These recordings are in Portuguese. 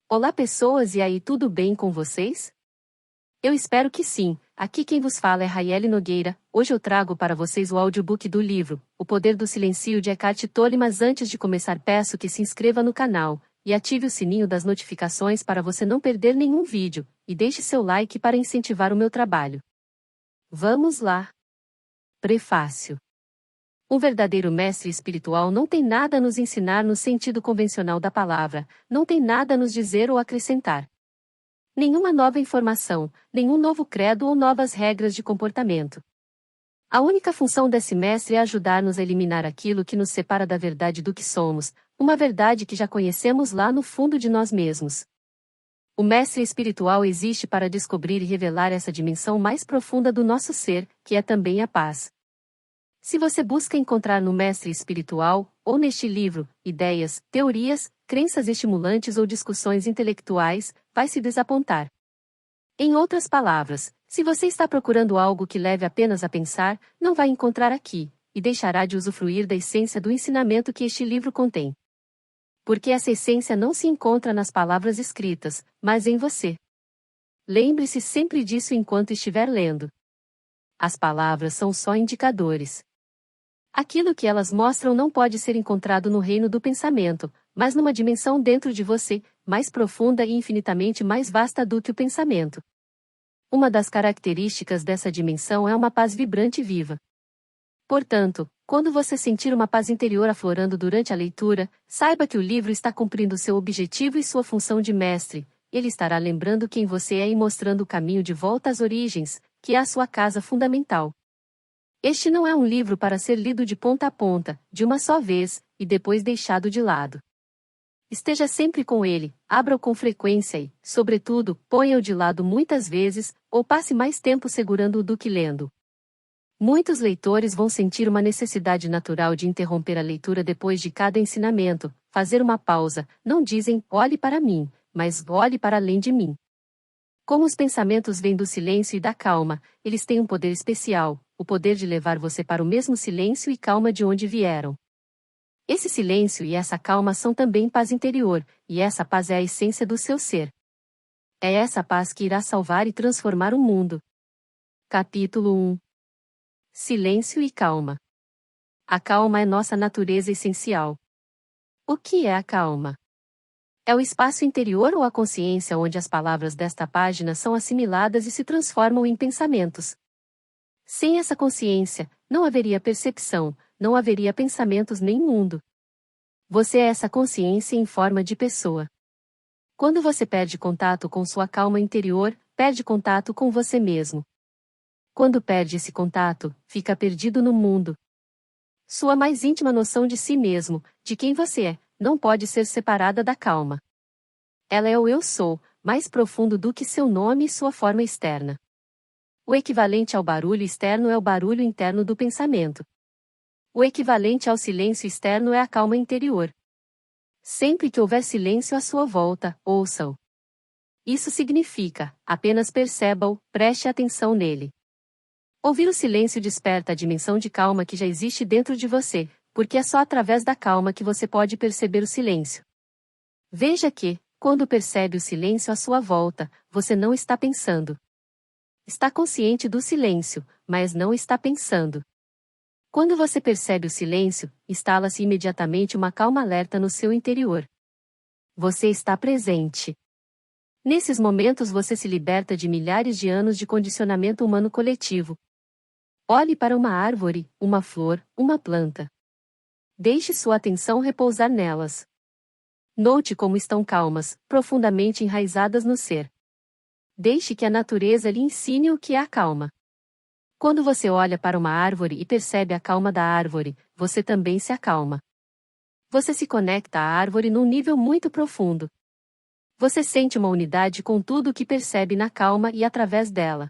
Olá pessoas, e aí, tudo bem com vocês? Eu espero que sim. Aqui quem vos fala é Raiele Nogueira. Hoje eu trago para vocês o audiobook do livro O Poder do Silêncio de Eckhart Tolle, mas antes de começar peço que se inscreva no canal e ative o sininho das notificações para você não perder nenhum vídeo, e deixe seu like para incentivar o meu trabalho. Vamos lá! Prefácio. Um verdadeiro mestre espiritual não tem nada a nos ensinar no sentido convencional da palavra, não tem nada a nos dizer ou acrescentar. Nenhuma nova informação, nenhum novo credo ou novas regras de comportamento. A única função desse mestre é ajudar-nos a eliminar aquilo que nos separa da verdade do que somos, uma verdade que já conhecemos lá no fundo de nós mesmos. O mestre espiritual existe para descobrir e revelar essa dimensão mais profunda do nosso ser, que é também a paz. Se você busca encontrar no mestre espiritual, ou neste livro, ideias, teorias, crenças estimulantes ou discussões intelectuais, vai se desapontar. Em outras palavras, se você está procurando algo que leve apenas a pensar, não vai encontrar aqui, e deixará de usufruir da essência do ensinamento que este livro contém. Porque essa essência não se encontra nas palavras escritas, mas em você. Lembre-se sempre disso enquanto estiver lendo. As palavras são só indicadores. Aquilo que elas mostram não pode ser encontrado no reino do pensamento, mas numa dimensão dentro de você, mais profunda e infinitamente mais vasta do que o pensamento. Uma das características dessa dimensão é uma paz vibrante e viva. Portanto, quando você sentir uma paz interior aflorando durante a leitura, saiba que o livro está cumprindo seu objetivo e sua função de mestre. Ele estará lembrando quem você é e mostrando o caminho de volta às origens, que é a sua casa fundamental. Este não é um livro para ser lido de ponta a ponta, de uma só vez, e depois deixado de lado. Esteja sempre com ele, abra-o com frequência e, sobretudo, ponha-o de lado muitas vezes, ou passe mais tempo segurando-o do que lendo. Muitos leitores vão sentir uma necessidade natural de interromper a leitura depois de cada ensinamento, fazer uma pausa, não dizem, olhe para mim, mas olhe para além de mim. Como os pensamentos vêm do silêncio e da calma, eles têm um poder especial, o poder de levar você para o mesmo silêncio e calma de onde vieram. Esse silêncio e essa calma são também paz interior, e essa paz é a essência do seu ser. É essa paz que irá salvar e transformar o mundo. Capítulo 1. Silêncio e calma. A calma é nossa natureza essencial. O que é a calma? É o espaço interior ou a consciência onde as palavras desta página são assimiladas e se transformam em pensamentos. Sem essa consciência, não haveria percepção, não haveria pensamentos nem mundo. Você é essa consciência em forma de pessoa. Quando você perde contato com sua calma interior, perde contato com você mesmo. Quando perde esse contato, fica perdido no mundo. Sua mais íntima noção de si mesmo, de quem você é, não pode ser separada da calma. Ela é o eu sou, mais profundo do que seu nome e sua forma externa. O equivalente ao barulho externo é o barulho interno do pensamento. O equivalente ao silêncio externo é a calma interior. Sempre que houver silêncio à sua volta, ouça-o. Isso significa, apenas perceba-o, preste atenção nele. Ouvir o silêncio desperta a dimensão de calma que já existe dentro de você, porque é só através da calma que você pode perceber o silêncio. Veja que, quando percebe o silêncio à sua volta, você não está pensando. Está consciente do silêncio, mas não está pensando. Quando você percebe o silêncio, instala-se imediatamente uma calma alerta no seu interior. Você está presente. Nesses momentos você se liberta de milhares de anos de condicionamento humano coletivo. Olhe para uma árvore, uma flor, uma planta. Deixe sua atenção repousar nelas. Note como estão calmas, profundamente enraizadas no ser. Deixe que a natureza lhe ensine o que é a calma. Quando você olha para uma árvore e percebe a calma da árvore, você também se acalma. Você se conecta à árvore num nível muito profundo. Você sente uma unidade com tudo o que percebe na calma e através dela.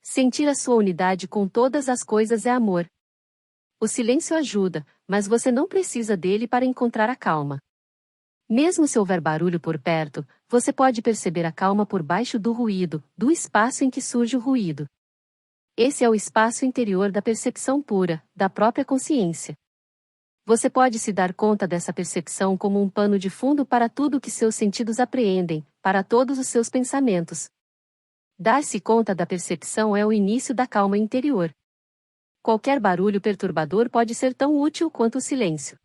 Sentir a sua unidade com todas as coisas é amor. O silêncio ajuda, mas você não precisa dele para encontrar a calma. Mesmo se houver barulho por perto, você pode perceber a calma por baixo do ruído, do espaço em que surge o ruído. Esse é o espaço interior da percepção pura, da própria consciência. Você pode se dar conta dessa percepção como um pano de fundo para tudo o que seus sentidos apreendem, para todos os seus pensamentos. Dar-se conta da percepção é o início da calma interior. Qualquer barulho perturbador pode ser tão útil quanto o silêncio.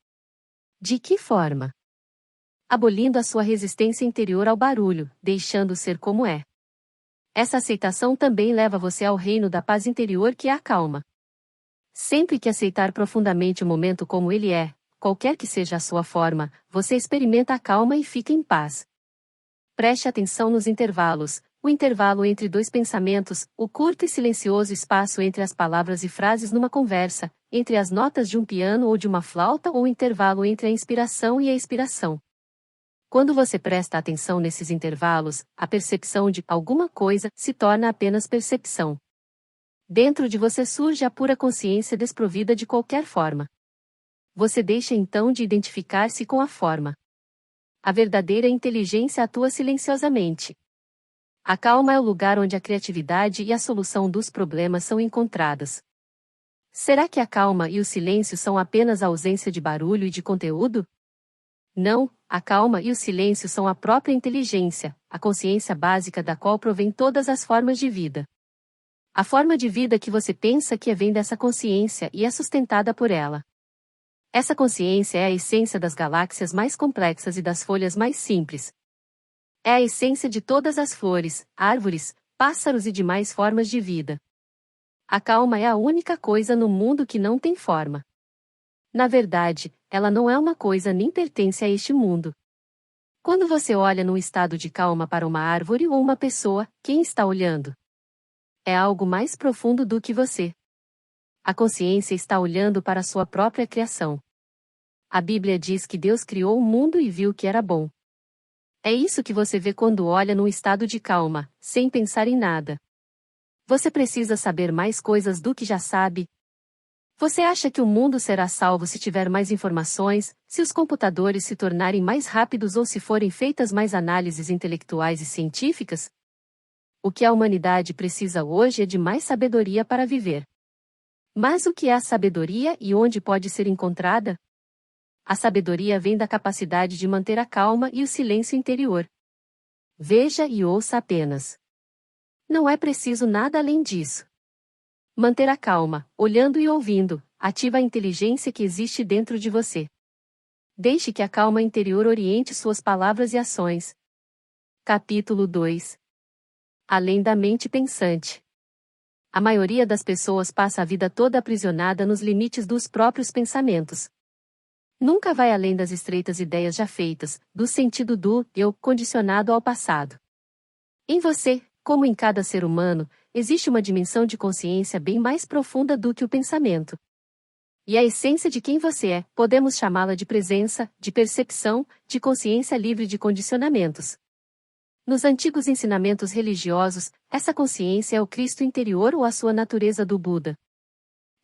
De que forma? Abolindo a sua resistência interior ao barulho, deixando ser como é. Essa aceitação também leva você ao reino da paz interior que é a calma. Sempre que aceitar profundamente o momento como ele é, qualquer que seja a sua forma, você experimenta a calma e fica em paz. Preste atenção nos intervalos, o intervalo entre dois pensamentos, o curto e silencioso espaço entre as palavras e frases numa conversa, entre as notas de um piano ou de uma flauta ou o intervalo entre a inspiração e a expiração. Quando você presta atenção nesses intervalos, a percepção de alguma coisa se torna apenas percepção. Dentro de você surge a pura consciência desprovida de qualquer forma. Você deixa então de identificar-se com a forma. A verdadeira inteligência atua silenciosamente. A calma é o lugar onde a criatividade e a solução dos problemas são encontradas. Será que a calma e o silêncio são apenas a ausência de barulho e de conteúdo? Não, a calma e o silêncio são a própria inteligência, a consciência básica da qual provém todas as formas de vida. A forma de vida que você pensa que vem dessa consciência e é sustentada por ela. Essa consciência é a essência das galáxias mais complexas e das folhas mais simples. É a essência de todas as flores, árvores, pássaros e demais formas de vida. A calma é a única coisa no mundo que não tem forma. Na verdade, ela não é uma coisa nem pertence a este mundo. Quando você olha num estado de calma para uma árvore ou uma pessoa, quem está olhando? É algo mais profundo do que você. A consciência está olhando para a sua própria criação. A Bíblia diz que Deus criou o mundo e viu que era bom. É isso que você vê quando olha num estado de calma, sem pensar em nada. Você precisa saber mais coisas do que já sabe? Você acha que o mundo será salvo se tiver mais informações, se os computadores se tornarem mais rápidos ou se forem feitas mais análises intelectuais e científicas? O que a humanidade precisa hoje é de mais sabedoria para viver. Mas o que é a sabedoria e onde pode ser encontrada? A sabedoria vem da capacidade de manter a calma e o silêncio interior. Veja e ouça apenas. Não é preciso nada além disso. Manter a calma, olhando e ouvindo, ativa a inteligência que existe dentro de você. Deixe que a calma interior oriente suas palavras e ações. Capítulo 2. Além da mente pensante. A maioria das pessoas passa a vida toda aprisionada nos limites dos próprios pensamentos. Nunca vai além das estreitas ideias já feitas, do sentido do eu condicionado ao passado. Em você, como em cada ser humano, existe uma dimensão de consciência bem mais profunda do que o pensamento. E a essência de quem você é, podemos chamá-la de presença, de percepção, de consciência livre de condicionamentos. Nos antigos ensinamentos religiosos, essa consciência é o Cristo interior ou a sua natureza do Buda.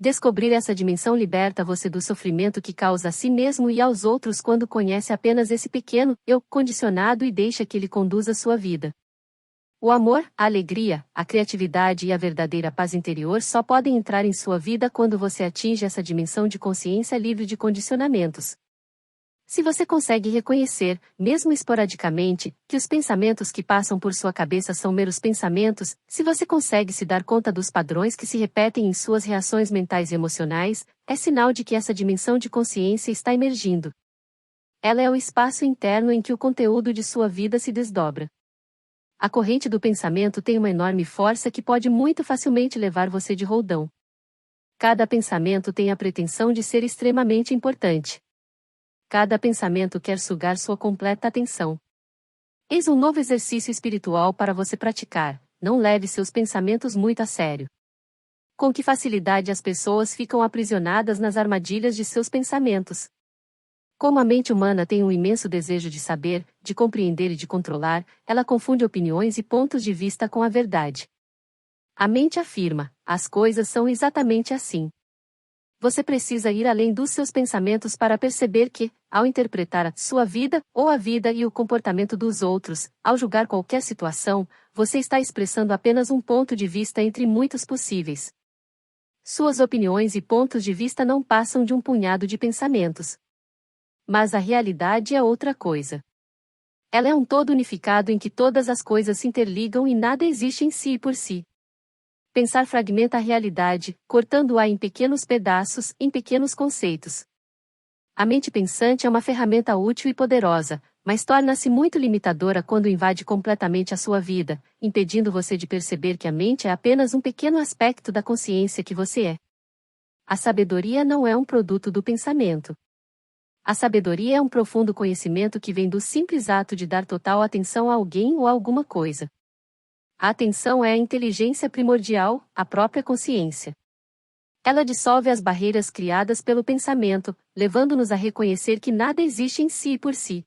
Descobrir essa dimensão liberta você do sofrimento que causa a si mesmo e aos outros quando conhece apenas esse pequeno eu condicionado e deixa que ele conduza sua vida. O amor, a alegria, a criatividade e a verdadeira paz interior só podem entrar em sua vida quando você atinge essa dimensão de consciência livre de condicionamentos. Se você consegue reconhecer, mesmo esporadicamente, que os pensamentos que passam por sua cabeça são meros pensamentos, se você consegue se dar conta dos padrões que se repetem em suas reações mentais e emocionais, é sinal de que essa dimensão de consciência está emergindo. Ela é o espaço interno em que o conteúdo de sua vida se desdobra. A corrente do pensamento tem uma enorme força que pode muito facilmente levar você de roldão. Cada pensamento tem a pretensão de ser extremamente importante. Cada pensamento quer sugar sua completa atenção. Eis um novo exercício espiritual para você praticar: não leve seus pensamentos muito a sério. Com que facilidade as pessoas ficam aprisionadas nas armadilhas de seus pensamentos. Como a mente humana tem um imenso desejo de saber, de compreender e de controlar, ela confunde opiniões e pontos de vista com a verdade. A mente afirma: as coisas são exatamente assim. Você precisa ir além dos seus pensamentos para perceber que, ao interpretar a sua vida, ou a vida e o comportamento dos outros, ao julgar qualquer situação, você está expressando apenas um ponto de vista entre muitos possíveis. Suas opiniões e pontos de vista não passam de um punhado de pensamentos. Mas a realidade é outra coisa. Ela é um todo unificado em que todas as coisas se interligam e nada existe em si e por si. Pensar fragmenta a realidade, cortando-a em pequenos pedaços, em pequenos conceitos. A mente pensante é uma ferramenta útil e poderosa, mas torna-se muito limitadora quando invade completamente a sua vida, impedindo você de perceber que a mente é apenas um pequeno aspecto da consciência que você é. A sabedoria não é um produto do pensamento. A sabedoria é um profundo conhecimento que vem do simples ato de dar total atenção a alguém ou a alguma coisa. A atenção é a inteligência primordial, a própria consciência. Ela dissolve as barreiras criadas pelo pensamento, levando-nos a reconhecer que nada existe em si e por si.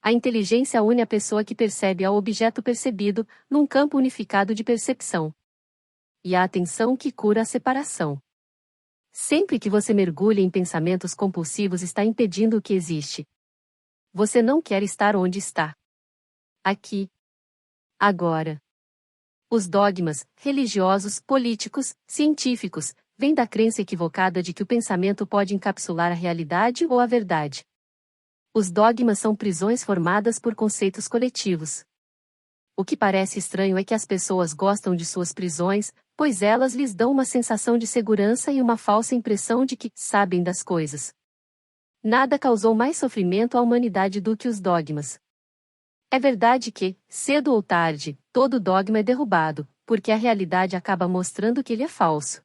A inteligência une a pessoa que percebe ao objeto percebido, num campo unificado de percepção. E a atenção que cura a separação. Sempre que você mergulha em pensamentos compulsivos está impedindo o que existe. Você não quer estar onde está. Aqui. Agora. Os dogmas, religiosos, políticos, científicos, vêm da crença equivocada de que o pensamento pode encapsular a realidade ou a verdade. Os dogmas são prisões formadas por conceitos coletivos. O que parece estranho é que as pessoas gostam de suas prisões, pois elas lhes dão uma sensação de segurança e uma falsa impressão de que sabem das coisas. Nada causou mais sofrimento à humanidade do que os dogmas. É verdade que, cedo ou tarde, todo dogma é derrubado, porque a realidade acaba mostrando que ele é falso.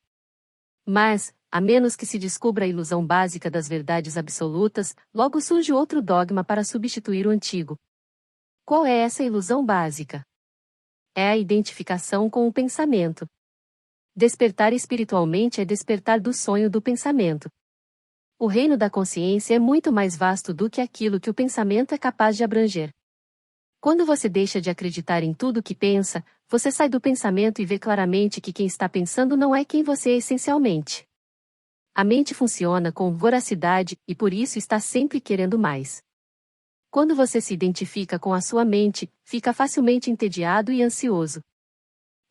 Mas, a menos que se descubra a ilusão básica das verdades absolutas, logo surge outro dogma para substituir o antigo. Qual é essa ilusão básica? É a identificação com o pensamento. Despertar espiritualmente é despertar do sonho do pensamento. O reino da consciência é muito mais vasto do que aquilo que o pensamento é capaz de abranger. Quando você deixa de acreditar em tudo que pensa, você sai do pensamento e vê claramente que quem está pensando não é quem você é essencialmente. A mente funciona com voracidade e por isso está sempre querendo mais. Quando você se identifica com a sua mente, fica facilmente entediado e ansioso.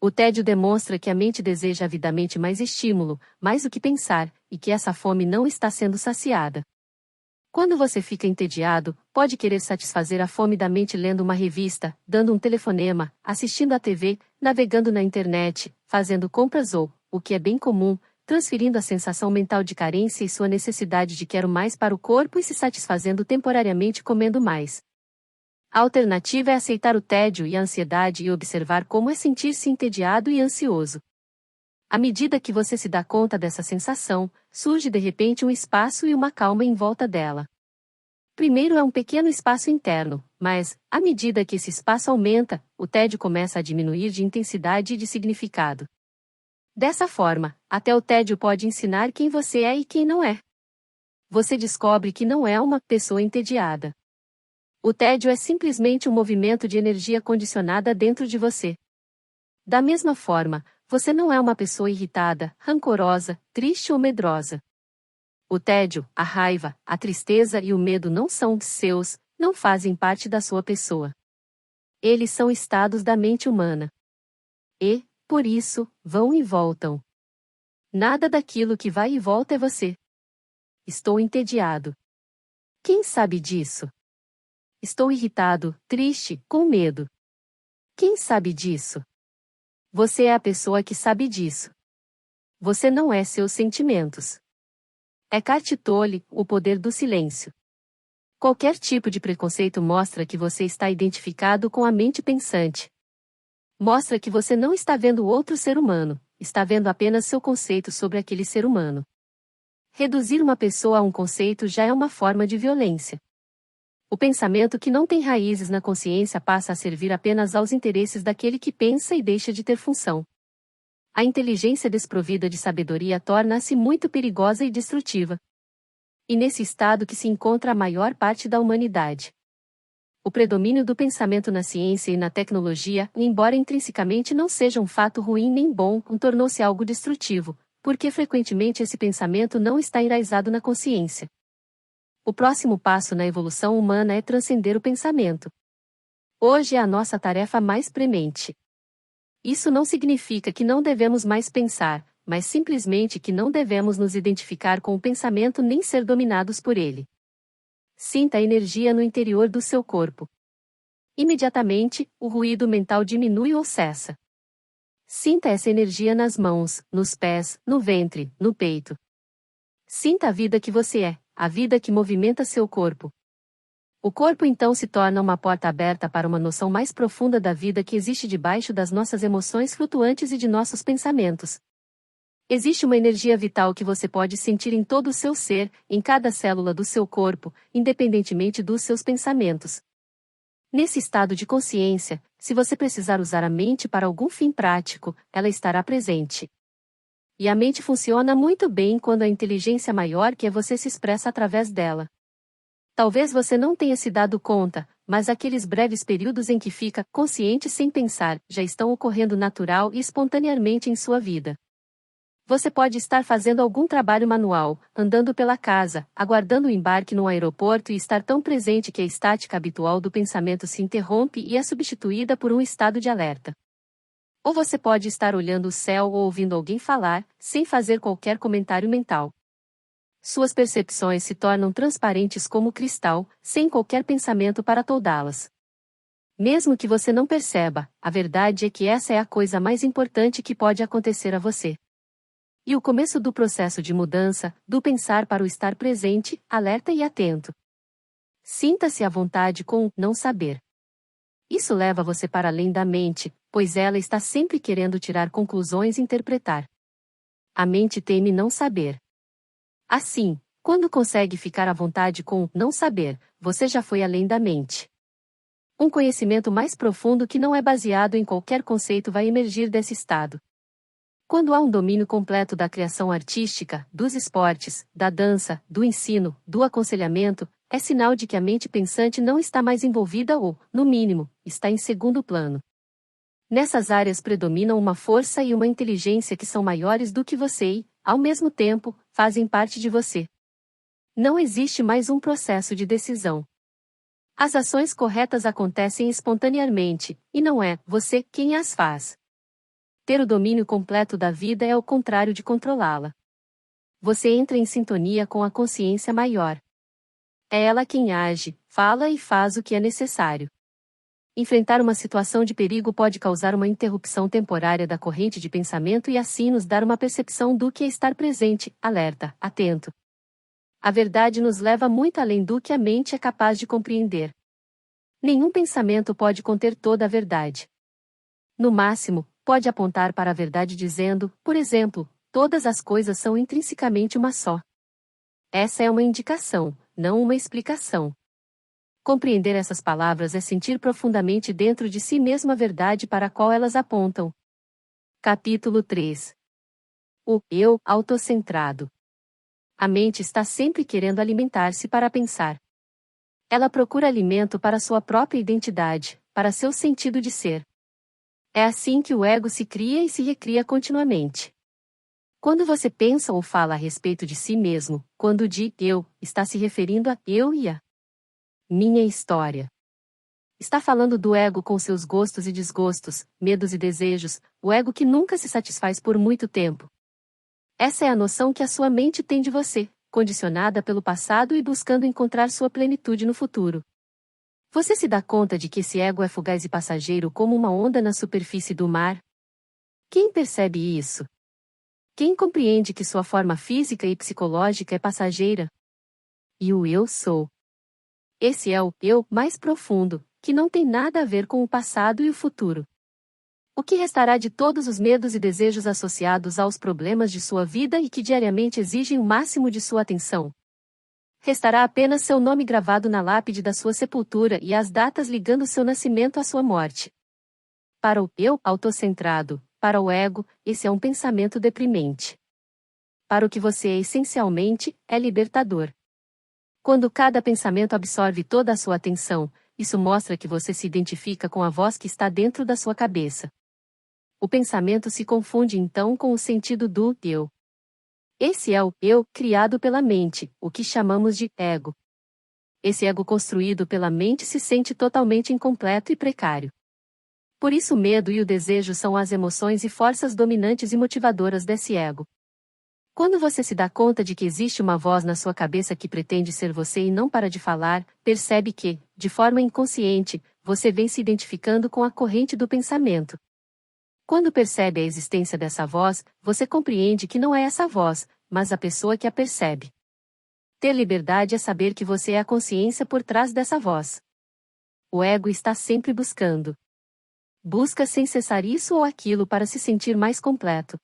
O tédio demonstra que a mente deseja avidamente mais estímulo, mais o que pensar, e que essa fome não está sendo saciada. Quando você fica entediado, pode querer satisfazer a fome da mente lendo uma revista, dando um telefonema, assistindo à TV, navegando na internet, fazendo compras ou, o que é bem comum, transferindo a sensação mental de carência e sua necessidade de quero mais para o corpo e se satisfazendo temporariamente comendo mais. A alternativa é aceitar o tédio e a ansiedade e observar como é sentir-se entediado e ansioso. À medida que você se dá conta dessa sensação, surge de repente um espaço e uma calma em volta dela. Primeiro é um pequeno espaço interno, mas, à medida que esse espaço aumenta, o tédio começa a diminuir de intensidade e de significado. Dessa forma, até o tédio pode ensinar quem você é e quem não é. Você descobre que não é uma pessoa entediada. O tédio é simplesmente um movimento de energia condicionada dentro de você. Da mesma forma, você não é uma pessoa irritada, rancorosa, triste ou medrosa. O tédio, a raiva, a tristeza e o medo não são seus, não fazem parte da sua pessoa. Eles são estados da mente humana. E, por isso, vão e voltam. Nada daquilo que vai e volta é você. Estou entediado. Quem sabe disso? Estou irritado, triste, com medo. Quem sabe disso? Você é a pessoa que sabe disso. Você não é seus sentimentos. Eckhart Tolle, O Poder do Silêncio. Qualquer tipo de preconceito mostra que você está identificado com a mente pensante. Mostra que você não está vendo outro ser humano, está vendo apenas seu conceito sobre aquele ser humano. Reduzir uma pessoa a um conceito já é uma forma de violência. O pensamento que não tem raízes na consciência passa a servir apenas aos interesses daquele que pensa e deixa de ter função. A inteligência desprovida de sabedoria torna-se muito perigosa e destrutiva. E nesse estado que se encontra a maior parte da humanidade. O predomínio do pensamento na ciência e na tecnologia, embora intrinsecamente não seja um fato ruim nem bom, tornou-se algo destrutivo, porque frequentemente esse pensamento não está enraizado na consciência. O próximo passo na evolução humana é transcender o pensamento. Hoje é a nossa tarefa mais premente. Isso não significa que não devemos mais pensar, mas simplesmente que não devemos nos identificar com o pensamento nem ser dominados por ele. Sinta a energia no interior do seu corpo. Imediatamente, o ruído mental diminui ou cessa. Sinta essa energia nas mãos, nos pés, no ventre, no peito. Sinta a vida que você é, a vida que movimenta seu corpo. O corpo então se torna uma porta aberta para uma noção mais profunda da vida que existe debaixo das nossas emoções flutuantes e de nossos pensamentos. Existe uma energia vital que você pode sentir em todo o seu ser, em cada célula do seu corpo, independentemente dos seus pensamentos. Nesse estado de consciência, se você precisar usar a mente para algum fim prático, ela estará presente. E a mente funciona muito bem quando a inteligência maior que é você se expressa através dela. Talvez você não tenha se dado conta, mas aqueles breves períodos em que fica consciente sem pensar já estão ocorrendo natural e espontaneamente em sua vida. Você pode estar fazendo algum trabalho manual, andando pela casa, aguardando o embarque no aeroporto e estar tão presente que a estática habitual do pensamento se interrompe e é substituída por um estado de alerta. Ou você pode estar olhando o céu ou ouvindo alguém falar, sem fazer qualquer comentário mental. Suas percepções se tornam transparentes como cristal, sem qualquer pensamento para toldá-las. Mesmo que você não perceba, a verdade é que essa é a coisa mais importante que pode acontecer a você. E o começo do processo de mudança, do pensar para o estar presente, alerta e atento. Sinta-se à vontade com o não saber. Isso leva você para além da mente, pois ela está sempre querendo tirar conclusões e interpretar. A mente teme não saber. Assim, quando consegue ficar à vontade com o não saber, você já foi além da mente. Um conhecimento mais profundo que não é baseado em qualquer conceito vai emergir desse estado. Quando há um domínio completo da criação artística, dos esportes, da dança, do ensino, do aconselhamento, é sinal de que a mente pensante não está mais envolvida ou, no mínimo, está em segundo plano. Nessas áreas predominam uma força e uma inteligência que são maiores do que você e, ao mesmo tempo, fazem parte de você. Não existe mais um processo de decisão. As ações corretas acontecem espontaneamente, e não é você quem as faz. Ter o domínio completo da vida é o contrário de controlá-la. Você entra em sintonia com a consciência maior. É ela quem age, fala e faz o que é necessário. Enfrentar uma situação de perigo pode causar uma interrupção temporária da corrente de pensamento e assim nos dar uma percepção do que é estar presente, alerta, atento. A verdade nos leva muito além do que a mente é capaz de compreender. Nenhum pensamento pode conter toda a verdade. No máximo, pode apontar para a verdade dizendo, por exemplo, todas as coisas são intrinsecamente uma só. Essa é uma indicação, não uma explicação. Compreender essas palavras é sentir profundamente dentro de si mesmo a verdade para a qual elas apontam. Capítulo 3. O eu autocentrado. A mente está sempre querendo alimentar-se para pensar. Ela procura alimento para sua própria identidade, para seu sentido de ser. É assim que o ego se cria e se recria continuamente. Quando você pensa ou fala a respeito de si mesmo, quando diz eu, está se referindo a eu e a minha história. Está falando do ego com seus gostos e desgostos, medos e desejos, o ego que nunca se satisfaz por muito tempo. Essa é a noção que a sua mente tem de você, condicionada pelo passado e buscando encontrar sua plenitude no futuro. Você se dá conta de que esse ego é fugaz e passageiro como uma onda na superfície do mar? Quem percebe isso? Quem compreende que sua forma física e psicológica é passageira? E o eu sou. Esse é o eu mais profundo, que não tem nada a ver com o passado e o futuro. O que restará de todos os medos e desejos associados aos problemas de sua vida e que diariamente exigem o máximo de sua atenção? Restará apenas seu nome gravado na lápide da sua sepultura e as datas ligando seu nascimento à sua morte. Para o eu autocentrado, para o ego, esse é um pensamento deprimente. Para o que você é essencialmente, é libertador. Quando cada pensamento absorve toda a sua atenção, isso mostra que você se identifica com a voz que está dentro da sua cabeça. O pensamento se confunde então com o sentido do eu. Esse é o eu criado pela mente, o que chamamos de ego. Esse ego construído pela mente se sente totalmente incompleto e precário. Por isso o medo e o desejo são as emoções e forças dominantes e motivadoras desse ego. Quando você se dá conta de que existe uma voz na sua cabeça que pretende ser você e não para de falar, percebe que, de forma inconsciente, você vem se identificando com a corrente do pensamento. Quando percebe a existência dessa voz, você compreende que não é essa voz, mas a pessoa que a percebe. Ter liberdade é saber que você é a consciência por trás dessa voz. O ego está sempre buscando. Busca sem cessar isso ou aquilo para se sentir mais completo.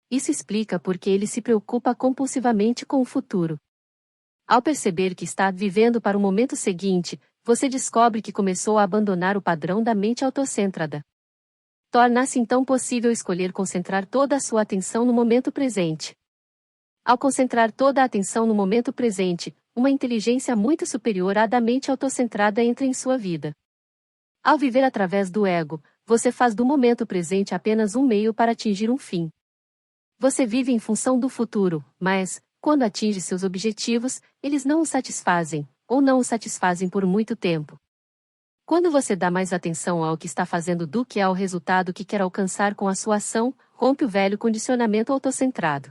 Isso explica por que ele se preocupa compulsivamente com o futuro. Ao perceber que está vivendo para o momento seguinte, você descobre que começou a abandonar o padrão da mente autocentrada. Torna-se então possível escolher concentrar toda a sua atenção no momento presente. Ao concentrar toda a atenção no momento presente, uma inteligência muito superior à da mente autocentrada entra em sua vida. Ao viver através do ego, você faz do momento presente apenas um meio para atingir um fim. Você vive em função do futuro, mas, quando atinge seus objetivos, eles não o satisfazem, ou não o satisfazem por muito tempo. Quando você dá mais atenção ao que está fazendo do que ao resultado que quer alcançar com a sua ação, rompe o velho condicionamento autocentrado.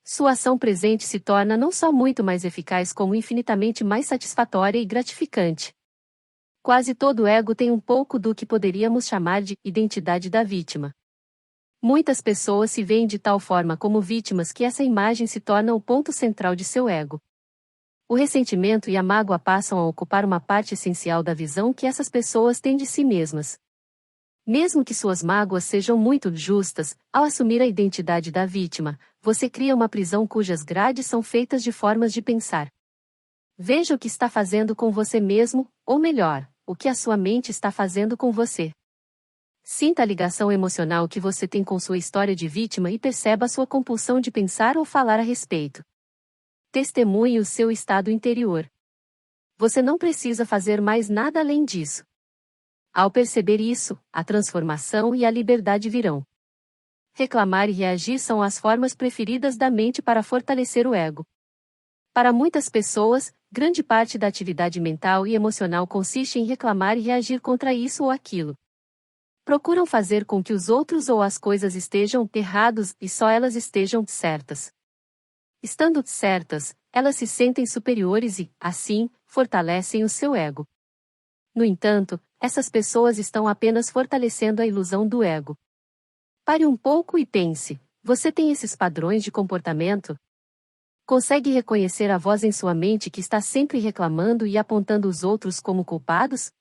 Sua ação presente se torna não só muito mais eficaz como infinitamente mais satisfatória e gratificante. Quase todo ego tem um pouco do que poderíamos chamar de identidade da vítima. Muitas pessoas se veem de tal forma como vítimas que essa imagem se torna o ponto central de seu ego. O ressentimento e a mágoa passam a ocupar uma parte essencial da visão que essas pessoas têm de si mesmas. Mesmo que suas mágoas sejam muito justas, ao assumir a identidade da vítima, você cria uma prisão cujas grades são feitas de formas de pensar. Veja o que está fazendo com você mesmo, ou melhor, o que a sua mente está fazendo com você. Sinta a ligação emocional que você tem com sua história de vítima e perceba sua compulsão de pensar ou falar a respeito. Testemunhe o seu estado interior. Você não precisa fazer mais nada além disso. Ao perceber isso, a transformação e a liberdade virão. Reclamar e reagir são as formas preferidas da mente para fortalecer o ego. Para muitas pessoas, grande parte da atividade mental e emocional consiste em reclamar e reagir contra isso ou aquilo. Procuram fazer com que os outros ou as coisas estejam errados e só elas estejam certas. Estando certas, elas se sentem superiores e, assim, fortalecem o seu ego. No entanto, essas pessoas estão apenas fortalecendo a ilusão do ego. Pare um pouco e pense: você tem esses padrões de comportamento? Consegue reconhecer a voz em sua mente que está sempre reclamando e apontando os outros como culpados?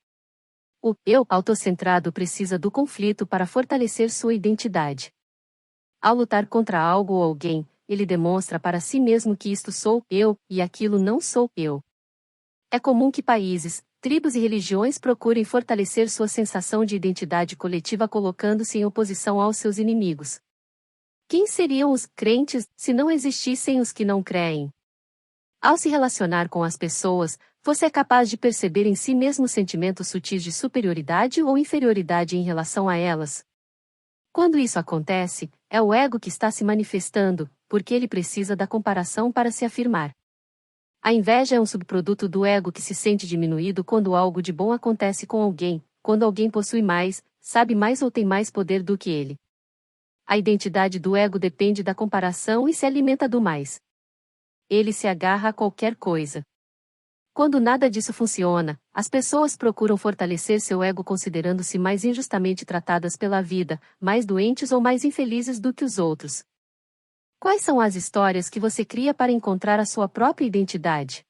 O eu autocentrado precisa do conflito para fortalecer sua identidade. Ao lutar contra algo ou alguém, ele demonstra para si mesmo que isto sou eu, e aquilo não sou eu. É comum que países, tribos e religiões procurem fortalecer sua sensação de identidade coletiva colocando-se em oposição aos seus inimigos. Quem seriam os crentes se não existissem os que não creem? Ao se relacionar com as pessoas, você é capaz de perceber em si mesmo sentimentos sutis de superioridade ou inferioridade em relação a elas. Quando isso acontece, é o ego que está se manifestando, porque ele precisa da comparação para se afirmar. A inveja é um subproduto do ego que se sente diminuído quando algo de bom acontece com alguém, quando alguém possui mais, sabe mais ou tem mais poder do que ele. A identidade do ego depende da comparação e se alimenta do mais. Ele se agarra a qualquer coisa. Quando nada disso funciona, as pessoas procuram fortalecer seu ego considerando-se mais injustamente tratadas pela vida, mais doentes ou mais infelizes do que os outros. Quais são as histórias que você cria para encontrar a sua própria identidade?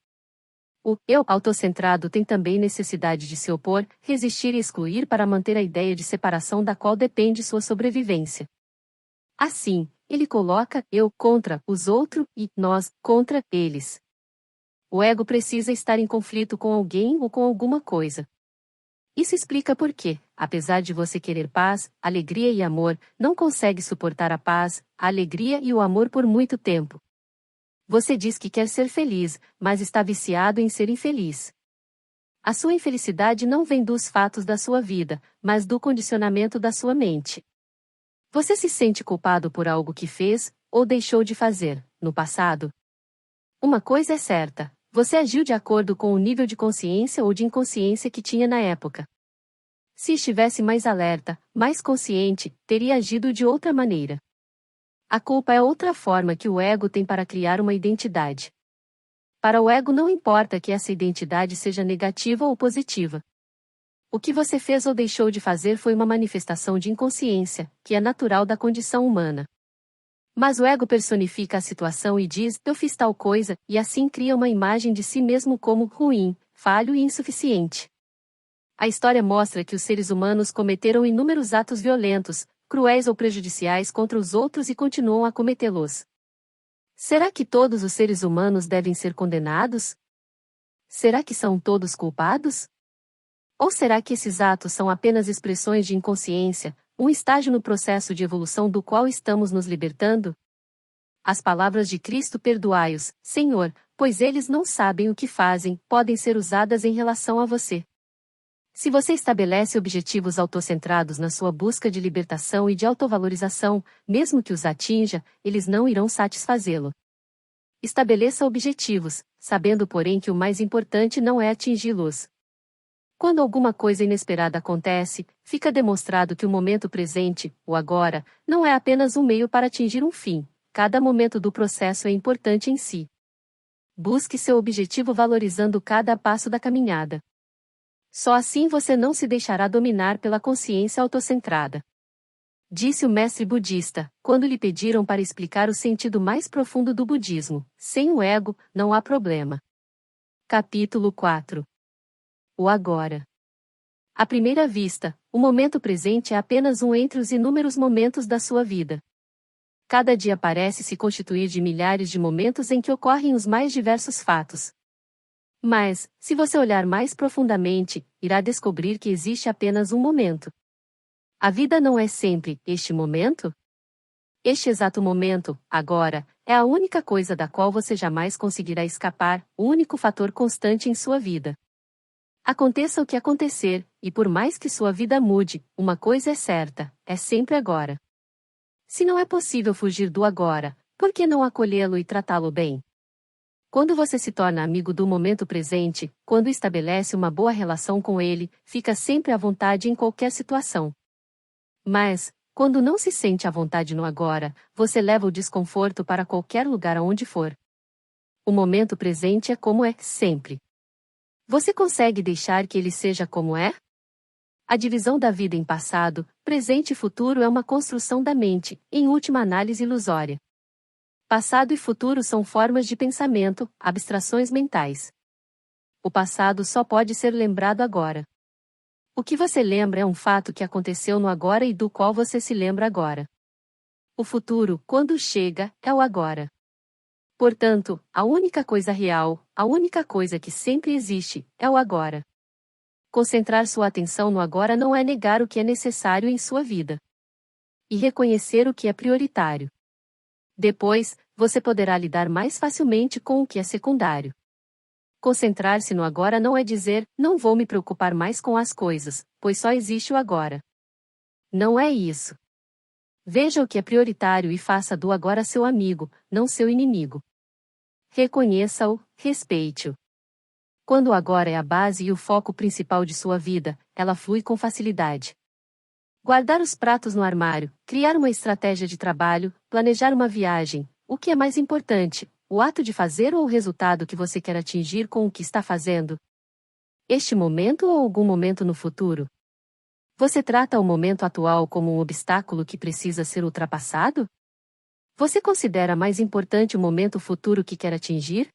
O eu autocentrado tem também necessidade de se opor, resistir e excluir para manter a ideia de separação da qual depende sua sobrevivência. Assim, ele coloca eu contra os outros e nós contra eles. O ego precisa estar em conflito com alguém ou com alguma coisa. Isso explica por que, apesar de você querer paz, alegria e amor, não consegue suportar a paz, a alegria e o amor por muito tempo. Você diz que quer ser feliz, mas está viciado em ser infeliz. A sua infelicidade não vem dos fatos da sua vida, mas do condicionamento da sua mente. Você se sente culpado por algo que fez, ou deixou de fazer, no passado? Uma coisa é certa: você agiu de acordo com o nível de consciência ou de inconsciência que tinha na época. Se estivesse mais alerta, mais consciente, teria agido de outra maneira. A culpa é outra forma que o ego tem para criar uma identidade. Para o ego não importa que essa identidade seja negativa ou positiva. O que você fez ou deixou de fazer foi uma manifestação de inconsciência, que é natural da condição humana. Mas o ego personifica a situação e diz, eu fiz tal coisa, e assim cria uma imagem de si mesmo como ruim, falho e insuficiente. A história mostra que os seres humanos cometeram inúmeros atos violentos, cruéis ou prejudiciais contra os outros e continuam a cometê-los. Será que todos os seres humanos devem ser condenados? Será que são todos culpados? Ou será que esses atos são apenas expressões de inconsciência, um estágio no processo de evolução do qual estamos nos libertando? As palavras de Cristo perdoai-os, Senhor, pois eles não sabem o que fazem, podem ser usadas em relação a você. Se você estabelece objetivos autocentrados na sua busca de libertação e de autovalorização, mesmo que os atinja, eles não irão satisfazê-lo. Estabeleça objetivos, sabendo porém que o mais importante não é atingi-los. Quando alguma coisa inesperada acontece, fica demonstrado que o momento presente, o agora, não é apenas um meio para atingir um fim. Cada momento do processo é importante em si. Busque seu objetivo valorizando cada passo da caminhada. Só assim você não se deixará dominar pela consciência autocentrada. Disse o mestre budista, quando lhe pediram para explicar o sentido mais profundo do budismo: sem o ego, não há problema. Capítulo 4. O agora. À primeira vista, o momento presente é apenas um entre os inúmeros momentos da sua vida. Cada dia parece se constituir de milhares de momentos em que ocorrem os mais diversos fatos. Mas, se você olhar mais profundamente, irá descobrir que existe apenas um momento. A vida não é sempre este momento? Este exato momento, agora, é a única coisa da qual você jamais conseguirá escapar, o único fator constante em sua vida. Aconteça o que acontecer, e por mais que sua vida mude, uma coisa é certa, é sempre agora. Se não é possível fugir do agora, por que não acolhê-lo e tratá-lo bem? Quando você se torna amigo do momento presente, quando estabelece uma boa relação com ele, fica sempre à vontade em qualquer situação. Mas, quando não se sente à vontade no agora, você leva o desconforto para qualquer lugar aonde for. O momento presente é como é, sempre. Você consegue deixar que ele seja como é? A divisão da vida em passado, presente e futuro é uma construção da mente, em última análise ilusória. Passado e futuro são formas de pensamento, abstrações mentais. O passado só pode ser lembrado agora. O que você lembra é um fato que aconteceu no agora e do qual você se lembra agora. O futuro, quando chega, é o agora. Portanto, a única coisa real, a única coisa que sempre existe, é o agora. Concentrar sua atenção no agora não é negar o que é necessário em sua vida. E reconhecer o que é prioritário. Depois, você poderá lidar mais facilmente com o que é secundário. Concentrar-se no agora não é dizer, não vou me preocupar mais com as coisas, pois só existe o agora. Não é isso. Veja o que é prioritário e faça do agora seu amigo, não seu inimigo. Reconheça-o, respeite-o. Quando o agora é a base e o foco principal de sua vida, ela flui com facilidade. Guardar os pratos no armário, criar uma estratégia de trabalho, planejar uma viagem, o que é mais importante, o ato de fazer ou o resultado que você quer atingir com o que está fazendo? Este momento ou algum momento no futuro? Você trata o momento atual como um obstáculo que precisa ser ultrapassado? Você considera mais importante o momento futuro que quer atingir?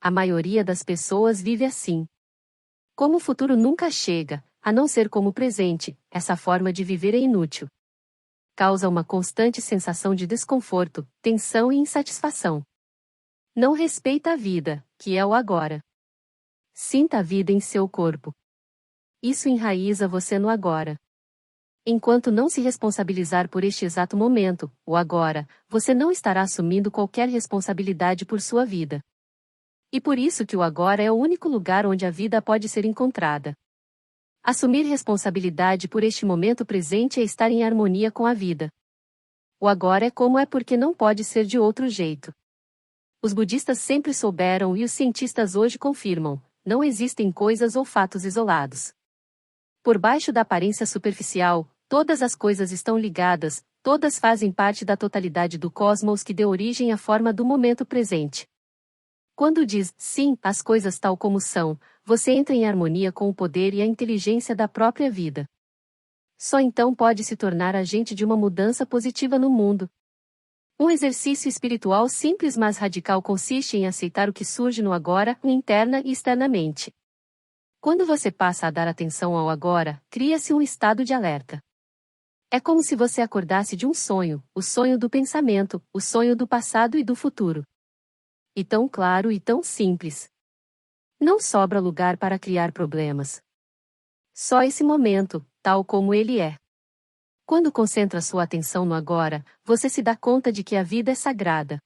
A maioria das pessoas vive assim. Como o futuro nunca chega, a não ser como o presente, essa forma de viver é inútil. Causa uma constante sensação de desconforto, tensão e insatisfação. Não respeita a vida, que é o agora. Sinta a vida em seu corpo. Isso enraiza você no agora. Enquanto não se responsabilizar por este exato momento, o agora, você não estará assumindo qualquer responsabilidade por sua vida. E por isso que o agora é o único lugar onde a vida pode ser encontrada. Assumir responsabilidade por este momento presente é estar em harmonia com a vida. O agora é como é porque não pode ser de outro jeito. Os budistas sempre souberam e os cientistas hoje confirmam, não existem coisas ou fatos isolados. Por baixo da aparência superficial, todas as coisas estão ligadas, todas fazem parte da totalidade do cosmos que deu origem à forma do momento presente. Quando diz, sim, as coisas tal como são, você entra em harmonia com o poder e a inteligência da própria vida. Só então pode se tornar agente de uma mudança positiva no mundo. Um exercício espiritual simples mas radical consiste em aceitar o que surge no agora, interna e externamente. Quando você passa a dar atenção ao agora, cria-se um estado de alerta. É como se você acordasse de um sonho, o sonho do pensamento, o sonho do passado e do futuro. E tão claro e tão simples. Não sobra lugar para criar problemas. Só esse momento, tal como ele é. Quando concentra sua atenção no agora, você se dá conta de que a vida é sagrada.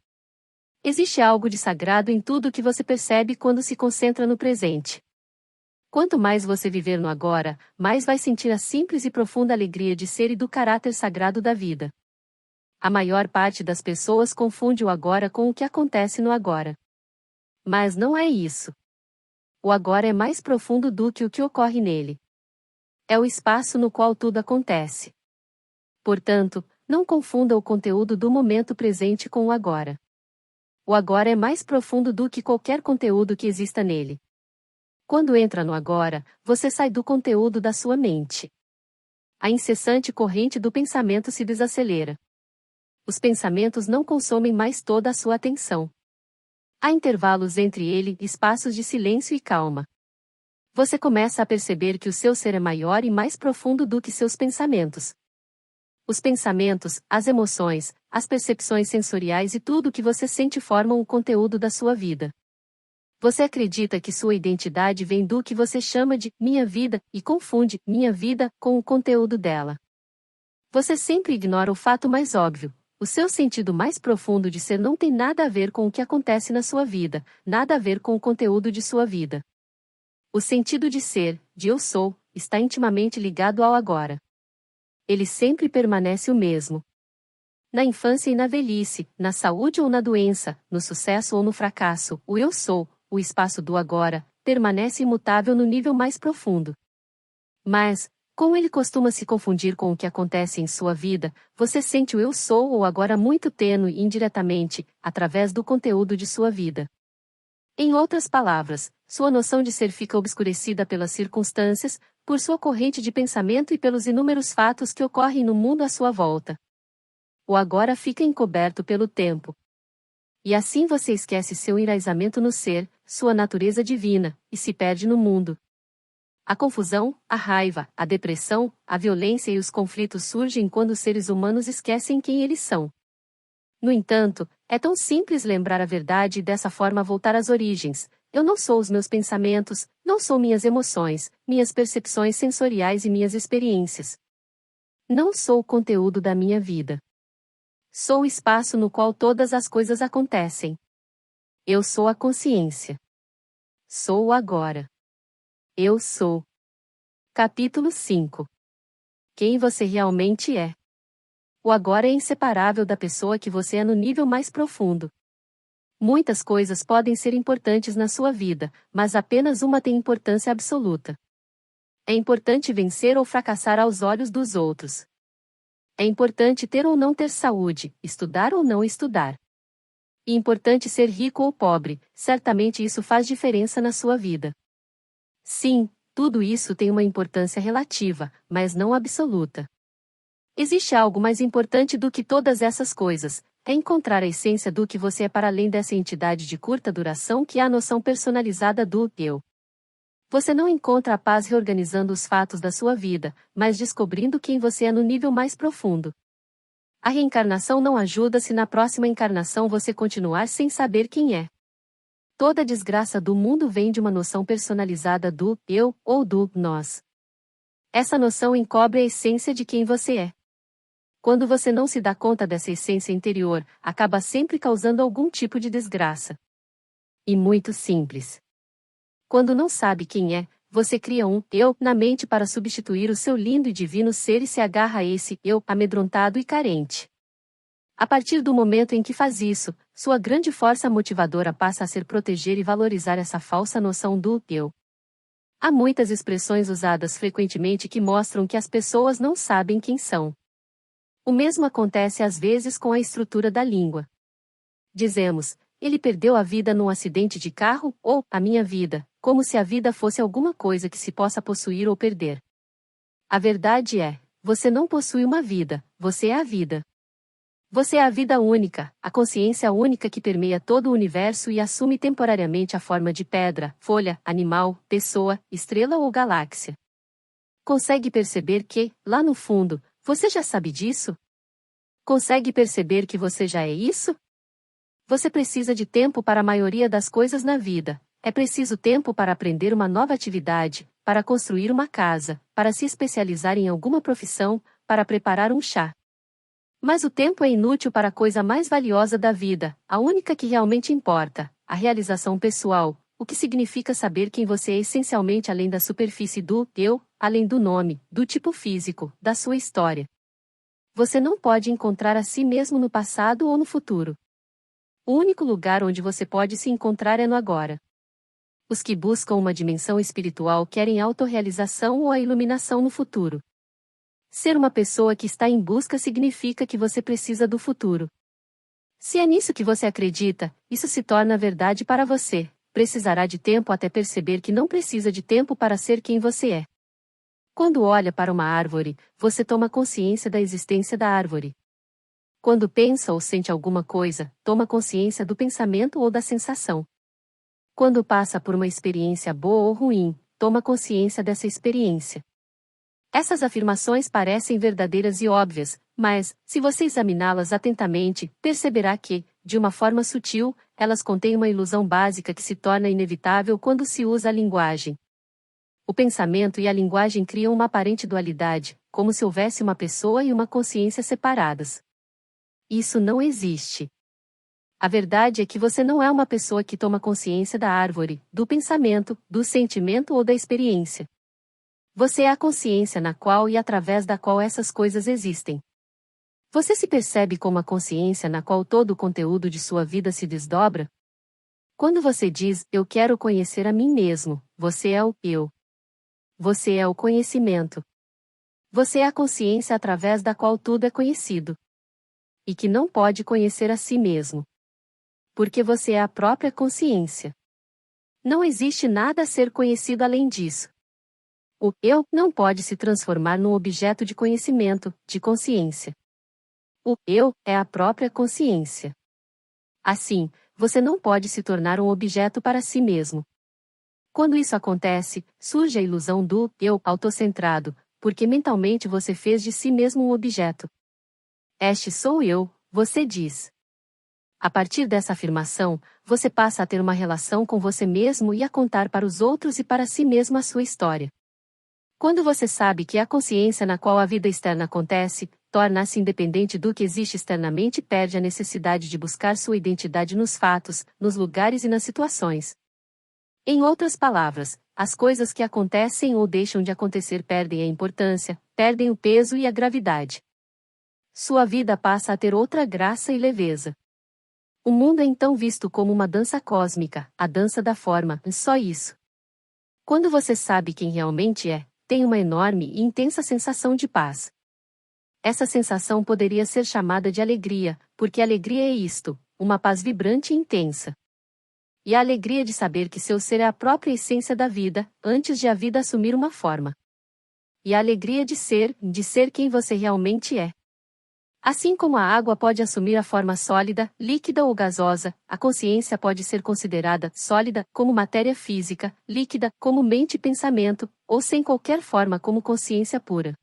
Existe algo de sagrado em tudo que você percebe quando se concentra no presente. Quanto mais você viver no agora, mais vai sentir a simples e profunda alegria de ser e do caráter sagrado da vida. A maior parte das pessoas confunde o agora com o que acontece no agora. Mas não é isso. O agora é mais profundo do que o que ocorre nele. É o espaço no qual tudo acontece. Portanto, não confunda o conteúdo do momento presente com o agora. O agora é mais profundo do que qualquer conteúdo que exista nele. Quando entra no agora, você sai do conteúdo da sua mente. A incessante corrente do pensamento se desacelera. Os pensamentos não consomem mais toda a sua atenção. Há intervalos entre ele, espaços de silêncio e calma. Você começa a perceber que o seu ser é maior e mais profundo do que seus pensamentos. Os pensamentos, as emoções, as percepções sensoriais e tudo o que você sente formam o conteúdo da sua vida. Você acredita que sua identidade vem do que você chama de minha vida e confunde minha vida com o conteúdo dela. Você sempre ignora o fato mais óbvio. O seu sentido mais profundo de ser não tem nada a ver com o que acontece na sua vida, nada a ver com o conteúdo de sua vida. O sentido de ser, de eu sou, está intimamente ligado ao agora. Ele sempre permanece o mesmo. Na infância e na velhice, na saúde ou na doença, no sucesso ou no fracasso, o eu sou, o espaço do agora, permanece imutável no nível mais profundo. Mas, como ele costuma se confundir com o que acontece em sua vida, você sente o eu sou ou agora muito tênue e indiretamente, através do conteúdo de sua vida. Em outras palavras, sua noção de ser fica obscurecida pelas circunstâncias, por sua corrente de pensamento e pelos inúmeros fatos que ocorrem no mundo à sua volta. O agora fica encoberto pelo tempo. E assim você esquece seu enraizamento no ser, sua natureza divina, e se perde no mundo. A confusão, a raiva, a depressão, a violência e os conflitos surgem quando os seres humanos esquecem quem eles são. No entanto, é tão simples lembrar a verdade e dessa forma voltar às origens. Eu não sou os meus pensamentos, não sou minhas emoções, minhas percepções sensoriais e minhas experiências. Não sou o conteúdo da minha vida. Sou o espaço no qual todas as coisas acontecem. Eu sou a consciência. Sou o agora. Eu sou. Capítulo 5. Quem você realmente é. O agora é inseparável da pessoa que você é no nível mais profundo. Muitas coisas podem ser importantes na sua vida, mas apenas uma tem importância absoluta. É importante vencer ou fracassar aos olhos dos outros. É importante ter ou não ter saúde, estudar ou não estudar. É importante ser rico ou pobre, certamente isso faz diferença na sua vida. Sim, tudo isso tem uma importância relativa, mas não absoluta. Existe algo mais importante do que todas essas coisas, é encontrar a essência do que você é para além dessa entidade de curta duração que é a noção personalizada do eu. Você não encontra a paz reorganizando os fatos da sua vida, mas descobrindo quem você é no nível mais profundo. A reencarnação não ajuda se na próxima encarnação você continuar sem saber quem é. Toda a desgraça do mundo vem de uma noção personalizada do eu ou do nós. Essa noção encobre a essência de quem você é. Quando você não se dá conta dessa essência interior, acaba sempre causando algum tipo de desgraça. E muito simples. Quando não sabe quem é, você cria um eu na mente para substituir o seu lindo e divino ser e se agarra a esse eu amedrontado e carente. A partir do momento em que faz isso, sua grande força motivadora passa a ser proteger e valorizar essa falsa noção do eu. Há muitas expressões usadas frequentemente que mostram que as pessoas não sabem quem são. O mesmo acontece às vezes com a estrutura da língua. Dizemos, ele perdeu a vida num acidente de carro, ou, a minha vida, como se a vida fosse alguma coisa que se possa possuir ou perder. A verdade é, você não possui uma vida, você é a vida. Você é a vida única, a consciência única que permeia todo o universo e assume temporariamente a forma de pedra, folha, animal, pessoa, estrela ou galáxia. Consegue perceber que, lá no fundo, você já sabe disso? Consegue perceber que você já é isso? Você precisa de tempo para a maioria das coisas na vida. É preciso tempo para aprender uma nova atividade, para construir uma casa, para se especializar em alguma profissão, para preparar um chá. Mas o tempo é inútil para a coisa mais valiosa da vida, a única que realmente importa, a realização pessoal, o que significa saber quem você é essencialmente além da superfície do eu, além do nome, do tipo físico, da sua história. Você não pode encontrar a si mesmo no passado ou no futuro. O único lugar onde você pode se encontrar é no agora. Os que buscam uma dimensão espiritual querem autorrealização ou a iluminação no futuro. Ser uma pessoa que está em busca significa que você precisa do futuro. Se é nisso que você acredita, isso se torna verdade para você. Precisará de tempo até perceber que não precisa de tempo para ser quem você é. Quando olha para uma árvore, você toma consciência da existência da árvore. Quando pensa ou sente alguma coisa, toma consciência do pensamento ou da sensação. Quando passa por uma experiência boa ou ruim, toma consciência dessa experiência. Essas afirmações parecem verdadeiras e óbvias, mas, se você examiná-las atentamente, perceberá que, de uma forma sutil, elas contêm uma ilusão básica que se torna inevitável quando se usa a linguagem. O pensamento e a linguagem criam uma aparente dualidade, como se houvesse uma pessoa e uma consciência separadas. Isso não existe. A verdade é que você não é uma pessoa que toma consciência da árvore, do pensamento, do sentimento ou da experiência. Você é a consciência na qual e através da qual essas coisas existem. Você se percebe como a consciência na qual todo o conteúdo de sua vida se desdobra? Quando você diz, eu quero conhecer a mim mesmo, você é o eu. Você é o conhecimento. Você é a consciência através da qual tudo é conhecido. E que não pode conhecer a si mesmo. Porque você é a própria consciência. Não existe nada a ser conhecido além disso. O eu não pode se transformar num objeto de conhecimento, de consciência. O eu é a própria consciência. Assim, você não pode se tornar um objeto para si mesmo. Quando isso acontece, surge a ilusão do eu autocentrado, porque mentalmente você fez de si mesmo um objeto. Este sou eu, você diz. A partir dessa afirmação, você passa a ter uma relação com você mesmo e a contar para os outros e para si mesmo a sua história. Quando você sabe que a consciência na qual a vida externa acontece, torna-se independente do que existe externamente e perde a necessidade de buscar sua identidade nos fatos, nos lugares e nas situações. Em outras palavras, as coisas que acontecem ou deixam de acontecer perdem a importância, perdem o peso e a gravidade. Sua vida passa a ter outra graça e leveza. O mundo é então visto como uma dança cósmica, a dança da forma, só isso. Quando você sabe quem realmente é, tem uma enorme e intensa sensação de paz. Essa sensação poderia ser chamada de alegria, porque alegria é isto, uma paz vibrante e intensa. E a alegria de saber que seu ser é a própria essência da vida, antes de a vida assumir uma forma. E a alegria de ser quem você realmente é. Assim como a água pode assumir a forma sólida, líquida ou gasosa, a consciência pode ser considerada sólida como matéria física, líquida como mente e pensamento, ou sem qualquer forma como consciência pura.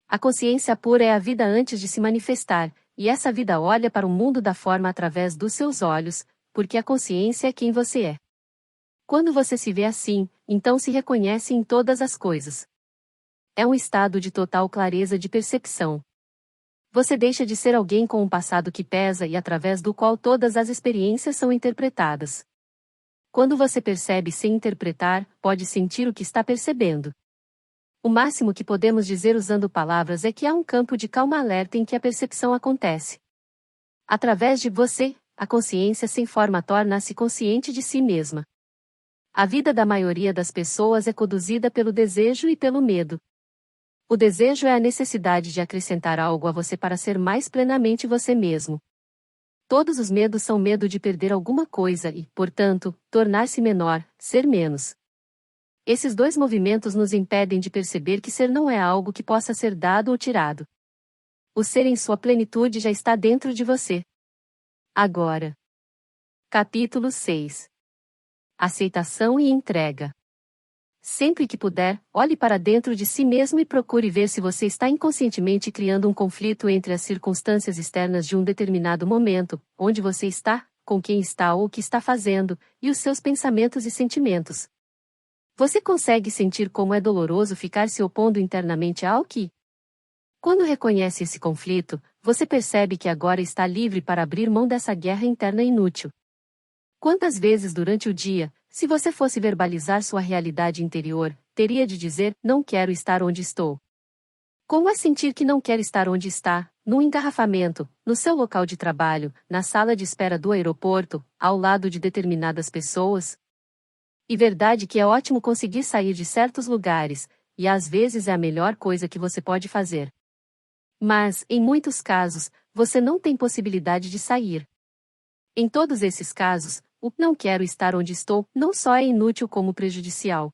A consciência pura é a vida antes de se manifestar, e essa vida olha para o mundo da forma através dos seus olhos, porque a consciência é quem você é. Quando você se vê assim, então se reconhece em todas as coisas. É um estado de total clareza de percepção. Você deixa de ser alguém com um passado que pesa e através do qual todas as experiências são interpretadas. Quando você percebe sem interpretar, pode sentir o que está percebendo. O máximo que podemos dizer usando palavras é que há um campo de calma alerta em que a percepção acontece. Através de você, a consciência sem forma torna-se consciente de si mesma. A vida da maioria das pessoas é conduzida pelo desejo e pelo medo. O desejo é a necessidade de acrescentar algo a você para ser mais plenamente você mesmo. Todos os medos são medo de perder alguma coisa e, portanto, tornar-se menor, ser menos. Esses dois movimentos nos impedem de perceber que ser não é algo que possa ser dado ou tirado. O ser em sua plenitude já está dentro de você. Agora. Capítulo 6. Aceitação e entrega. Sempre que puder, olhe para dentro de si mesmo e procure ver se você está inconscientemente criando um conflito entre as circunstâncias externas de um determinado momento, onde você está, com quem está ou o que está fazendo, e os seus pensamentos e sentimentos. Você consegue sentir como é doloroso ficar se opondo internamente ao que? Quando reconhece esse conflito, você percebe que agora está livre para abrir mão dessa guerra interna inútil. Quantas vezes durante o dia, se você fosse verbalizar sua realidade interior, teria de dizer, não quero estar onde estou? Como é sentir que não quer estar onde está, num engarrafamento, no seu local de trabalho, na sala de espera do aeroporto, ao lado de determinadas pessoas? E verdade que é ótimo conseguir sair de certos lugares, e às vezes é a melhor coisa que você pode fazer. Mas, em muitos casos, você não tem possibilidade de sair. Em todos esses casos, o não quero estar onde estou não só é inútil como prejudicial.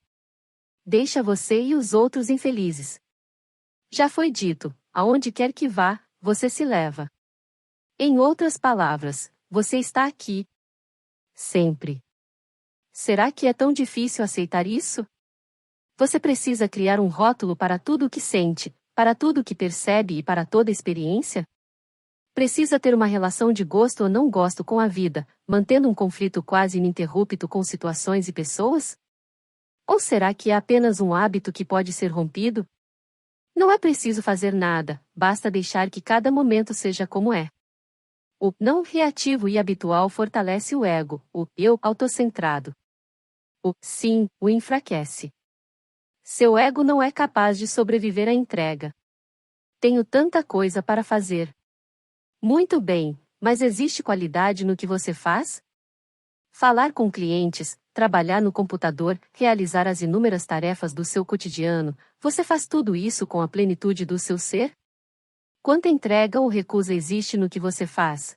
Deixa você e os outros infelizes. Já foi dito, aonde quer que vá, você se leva. Em outras palavras, você está aqui. Sempre. Será que é tão difícil aceitar isso? Você precisa criar um rótulo para tudo o que sente, para tudo o que percebe e para toda experiência? Precisa ter uma relação de gosto ou não gosto com a vida, mantendo um conflito quase ininterrupto com situações e pessoas? Ou será que é apenas um hábito que pode ser rompido? Não é preciso fazer nada, basta deixar que cada momento seja como é. O não reativo e habitual fortalece o ego, o eu autocentrado. O sim o enfraquece. Seu ego não é capaz de sobreviver à entrega. Tenho tanta coisa para fazer. Muito bem, mas existe qualidade no que você faz? Falar com clientes, trabalhar no computador, realizar as inúmeras tarefas do seu cotidiano, você faz tudo isso com a plenitude do seu ser? Quanta entrega ou recusa existe no que você faz?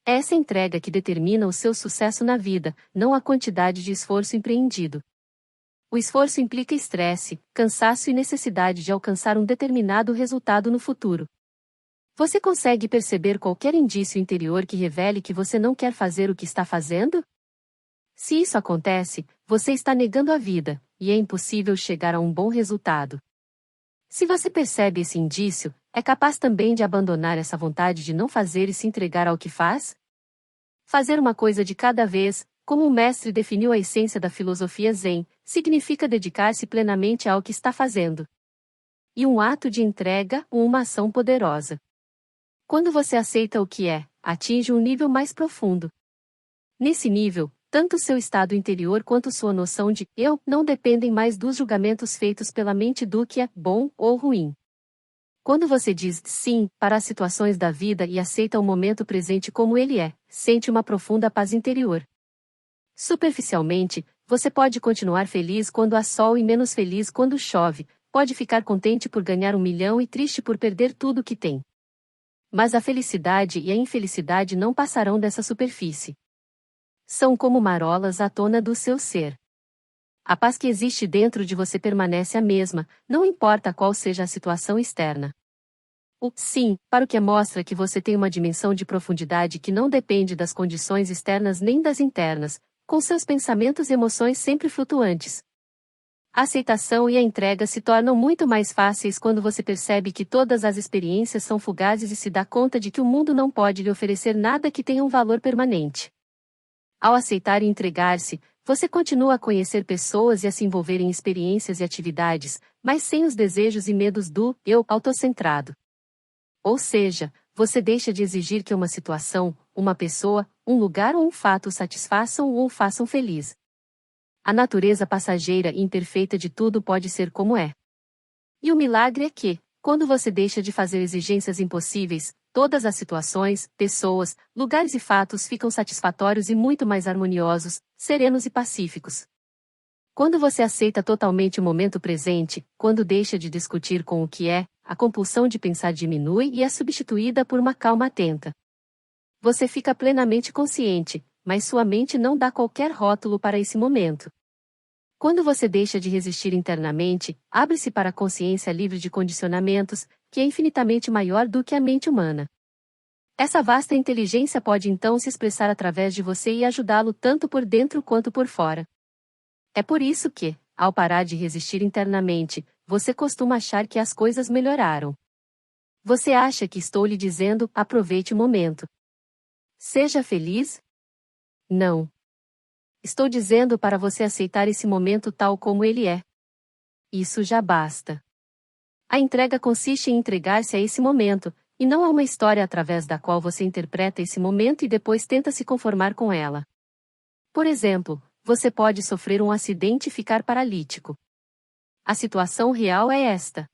É essa entrega que determina o seu sucesso na vida, não a quantidade de esforço empreendido. O esforço implica estresse, cansaço e necessidade de alcançar um determinado resultado no futuro. Você consegue perceber qualquer indício interior que revele que você não quer fazer o que está fazendo? Se isso acontece, você está negando a vida, e é impossível chegar a um bom resultado. Se você percebe esse indício, é capaz também de abandonar essa vontade de não fazer e se entregar ao que faz? Fazer uma coisa de cada vez, como o mestre definiu a essência da filosofia Zen, significa dedicar-se plenamente ao que está fazendo. E um ato de entrega, uma ação poderosa. Quando você aceita o que é, atinge um nível mais profundo. Nesse nível, tanto seu estado interior quanto sua noção de eu não dependem mais dos julgamentos feitos pela mente do que é bom ou ruim. Quando você diz sim para as situações da vida e aceita o momento presente como ele é, sente uma profunda paz interior. Superficialmente, você pode continuar feliz quando há sol e menos feliz quando chove, pode ficar contente por ganhar 1 milhão e triste por perder tudo que tem. Mas a felicidade e a infelicidade não passarão dessa superfície. São como marolas à tona do seu ser. A paz que existe dentro de você permanece a mesma, não importa qual seja a situação externa. O sim, para o que mostra que você tem uma dimensão de profundidade que não depende das condições externas nem das internas, com seus pensamentos e emoções sempre flutuantes. A aceitação e a entrega se tornam muito mais fáceis quando você percebe que todas as experiências são fugazes e se dá conta de que o mundo não pode lhe oferecer nada que tenha um valor permanente. Ao aceitar e entregar-se, você continua a conhecer pessoas e a se envolver em experiências e atividades, mas sem os desejos e medos do eu autocentrado. Ou seja, você deixa de exigir que uma situação, uma pessoa, um lugar ou um fato o satisfaçam ou o façam feliz. A natureza passageira e imperfeita de tudo pode ser como é. E o milagre é que, quando você deixa de fazer exigências impossíveis, todas as situações, pessoas, lugares e fatos ficam satisfatórios e muito mais harmoniosos, serenos e pacíficos. Quando você aceita totalmente o momento presente, quando deixa de discutir com o que é, a compulsão de pensar diminui e é substituída por uma calma atenta. Você fica plenamente consciente, mas sua mente não dá qualquer rótulo para esse momento. Quando você deixa de resistir internamente, abre-se para a consciência livre de condicionamentos, que é infinitamente maior do que a mente humana. Essa vasta inteligência pode então se expressar através de você e ajudá-lo tanto por dentro quanto por fora. É por isso que, ao parar de resistir internamente, você costuma achar que as coisas melhoraram. Você acha que estou lhe dizendo, aproveite o momento. Seja feliz? Não. Estou dizendo para você aceitar esse momento tal como ele é. Isso já basta. A entrega consiste em entregar-se a esse momento, e não a uma história através da qual você interpreta esse momento e depois tenta se conformar com ela. Por exemplo, você pode sofrer um acidente e ficar paralítico. A situação real é esta.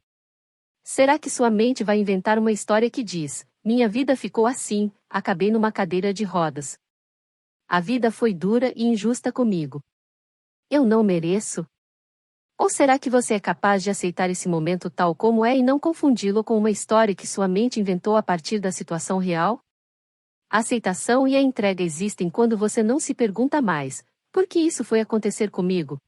Será que sua mente vai inventar uma história que diz: minha vida ficou assim, acabei numa cadeira de rodas. A vida foi dura e injusta comigo. Eu não mereço? Ou será que você é capaz de aceitar esse momento tal como é e não confundi-lo com uma história que sua mente inventou a partir da situação real? A aceitação e a entrega existem quando você não se pergunta mais: por que isso foi acontecer comigo?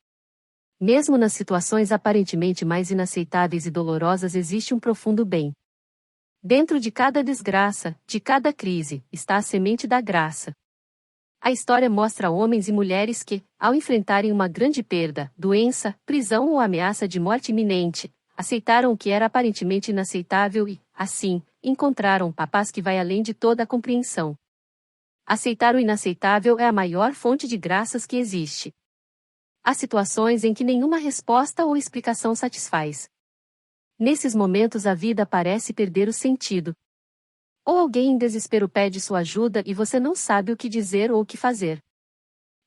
Mesmo nas situações aparentemente mais inaceitáveis e dolorosas existe um profundo bem. Dentro de cada desgraça, de cada crise, está a semente da graça. A história mostra homens e mulheres que, ao enfrentarem uma grande perda, doença, prisão ou ameaça de morte iminente, aceitaram o que era aparentemente inaceitável e, assim, encontraram a paz que vai além de toda a compreensão. Aceitar o inaceitável é a maior fonte de graças que existe. Há situações em que nenhuma resposta ou explicação satisfaz. Nesses momentos a vida parece perder o sentido. Ou alguém em desespero pede sua ajuda e você não sabe o que dizer ou o que fazer.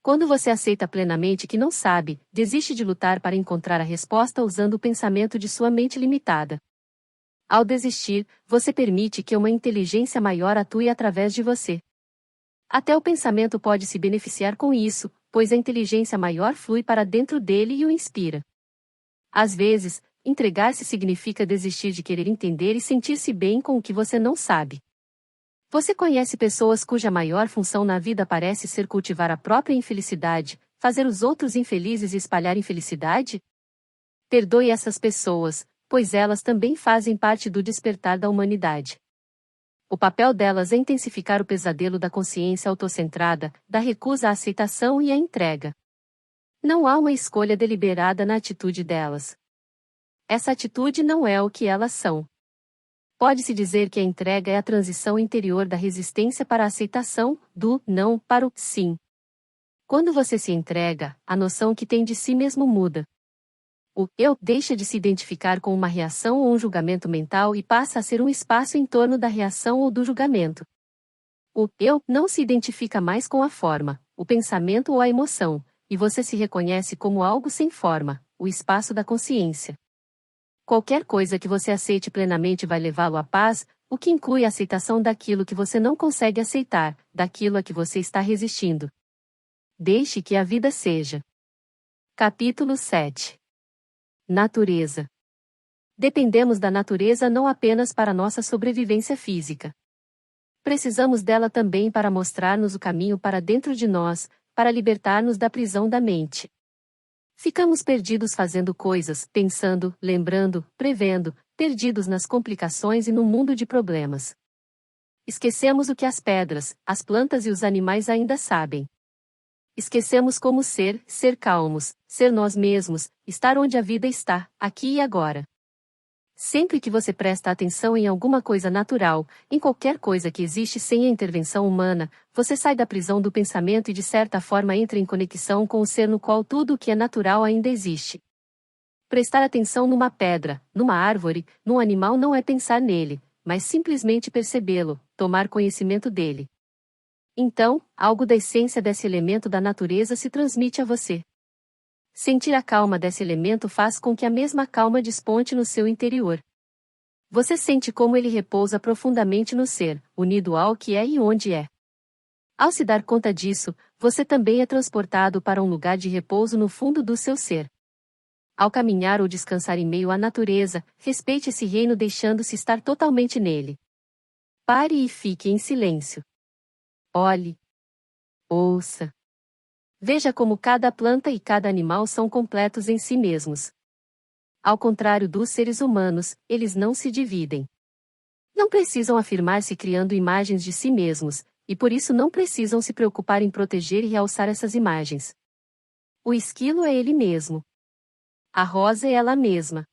Quando você aceita plenamente que não sabe, desiste de lutar para encontrar a resposta usando o pensamento de sua mente limitada. Ao desistir, você permite que uma inteligência maior atue através de você. Até o pensamento pode se beneficiar com isso, pois a inteligência maior flui para dentro dele e o inspira. Às vezes, entregar-se significa desistir de querer entender e sentir-se bem com o que você não sabe. Você conhece pessoas cuja maior função na vida parece ser cultivar a própria infelicidade, fazer os outros infelizes e espalhar infelicidade? Perdoe essas pessoas, pois elas também fazem parte do despertar da humanidade. O papel delas é intensificar o pesadelo da consciência autocentrada, da recusa à aceitação e à entrega. Não há uma escolha deliberada na atitude delas. Essa atitude não é o que elas são. Pode-se dizer que a entrega é a transição interior da resistência para a aceitação, do não para o sim. Quando você se entrega, a noção que tem de si mesmo muda. O eu deixa de se identificar com uma reação ou um julgamento mental e passa a ser um espaço em torno da reação ou do julgamento. O eu não se identifica mais com a forma, o pensamento ou a emoção, e você se reconhece como algo sem forma, o espaço da consciência. Qualquer coisa que você aceite plenamente vai levá-lo à paz, o que inclui a aceitação daquilo que você não consegue aceitar, daquilo a que você está resistindo. Deixe que a vida seja. Capítulo 7. Natureza. Dependemos da natureza não apenas para nossa sobrevivência física. Precisamos dela também para mostrar-nos o caminho para dentro de nós, para libertar-nos da prisão da mente. Ficamos perdidos fazendo coisas, pensando, lembrando, prevendo, perdidos nas complicações e no mundo de problemas. Esquecemos o que as pedras, as plantas e os animais ainda sabem. Esquecemos como ser calmos, ser nós mesmos, estar onde a vida está, aqui e agora. Sempre que você presta atenção em alguma coisa natural, em qualquer coisa que existe sem a intervenção humana, você sai da prisão do pensamento e de certa forma entra em conexão com o ser no qual tudo o que é natural ainda existe. Prestar atenção numa pedra, numa árvore, num animal não é pensar nele, mas simplesmente percebê-lo, tomar conhecimento dele. Então, algo da essência desse elemento da natureza se transmite a você. Sentir a calma desse elemento faz com que a mesma calma desponte no seu interior. Você sente como ele repousa profundamente no ser, unido ao que é e onde é. Ao se dar conta disso, você também é transportado para um lugar de repouso no fundo do seu ser. Ao caminhar ou descansar em meio à natureza, respeite esse reino deixando-se estar totalmente nele. Pare e fique em silêncio. Olhe. Ouça. Veja como cada planta e cada animal são completos em si mesmos. Ao contrário dos seres humanos, eles não se dividem. Não precisam afirmar-se criando imagens de si mesmos, e por isso não precisam se preocupar em proteger e realçar essas imagens. O esquilo é ele mesmo. A rosa é ela mesma.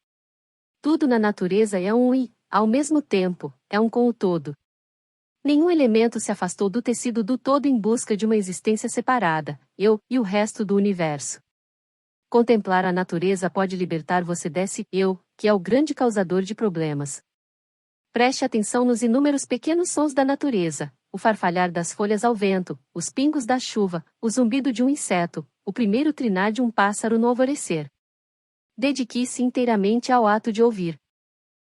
Tudo na natureza é um e, ao mesmo tempo, é um com o todo. Nenhum elemento se afastou do tecido do todo em busca de uma existência separada, eu e o resto do universo. Contemplar a natureza pode libertar você desse eu, que é o grande causador de problemas. Preste atenção nos inúmeros pequenos sons da natureza, o farfalhar das folhas ao vento, os pingos da chuva, o zumbido de um inseto, o primeiro trinar de um pássaro no alvorecer. Dedique-se inteiramente ao ato de ouvir.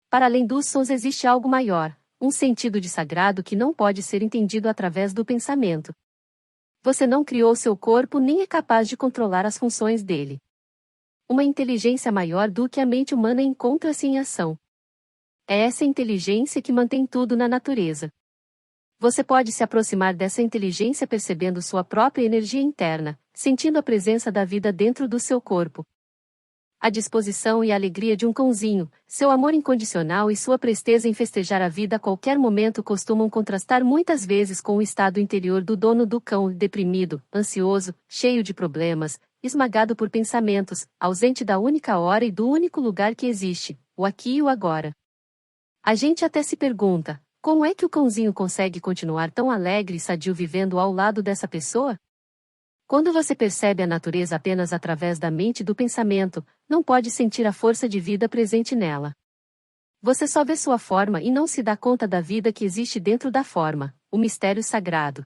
Para além dos sons existe algo maior, um sentido de sagrado que não pode ser entendido através do pensamento. Você não criou seu corpo nem é capaz de controlar as funções dele. Uma inteligência maior do que a mente humana encontra-se em ação. É essa inteligência que mantém tudo na natureza. Você pode se aproximar dessa inteligência percebendo sua própria energia interna, sentindo a presença da vida dentro do seu corpo. A disposição e a alegria de um cãozinho, seu amor incondicional e sua presteza em festejar a vida a qualquer momento costumam contrastar muitas vezes com o estado interior do dono do cão, deprimido, ansioso, cheio de problemas, esmagado por pensamentos, ausente da única hora e do único lugar que existe, o aqui e o agora. A gente até se pergunta, como é que o cãozinho consegue continuar tão alegre e sadio vivendo ao lado dessa pessoa? Quando você percebe a natureza apenas através da mente e do pensamento, não pode sentir a força de vida presente nela. Você só vê sua forma e não se dá conta da vida que existe dentro da forma, o mistério sagrado.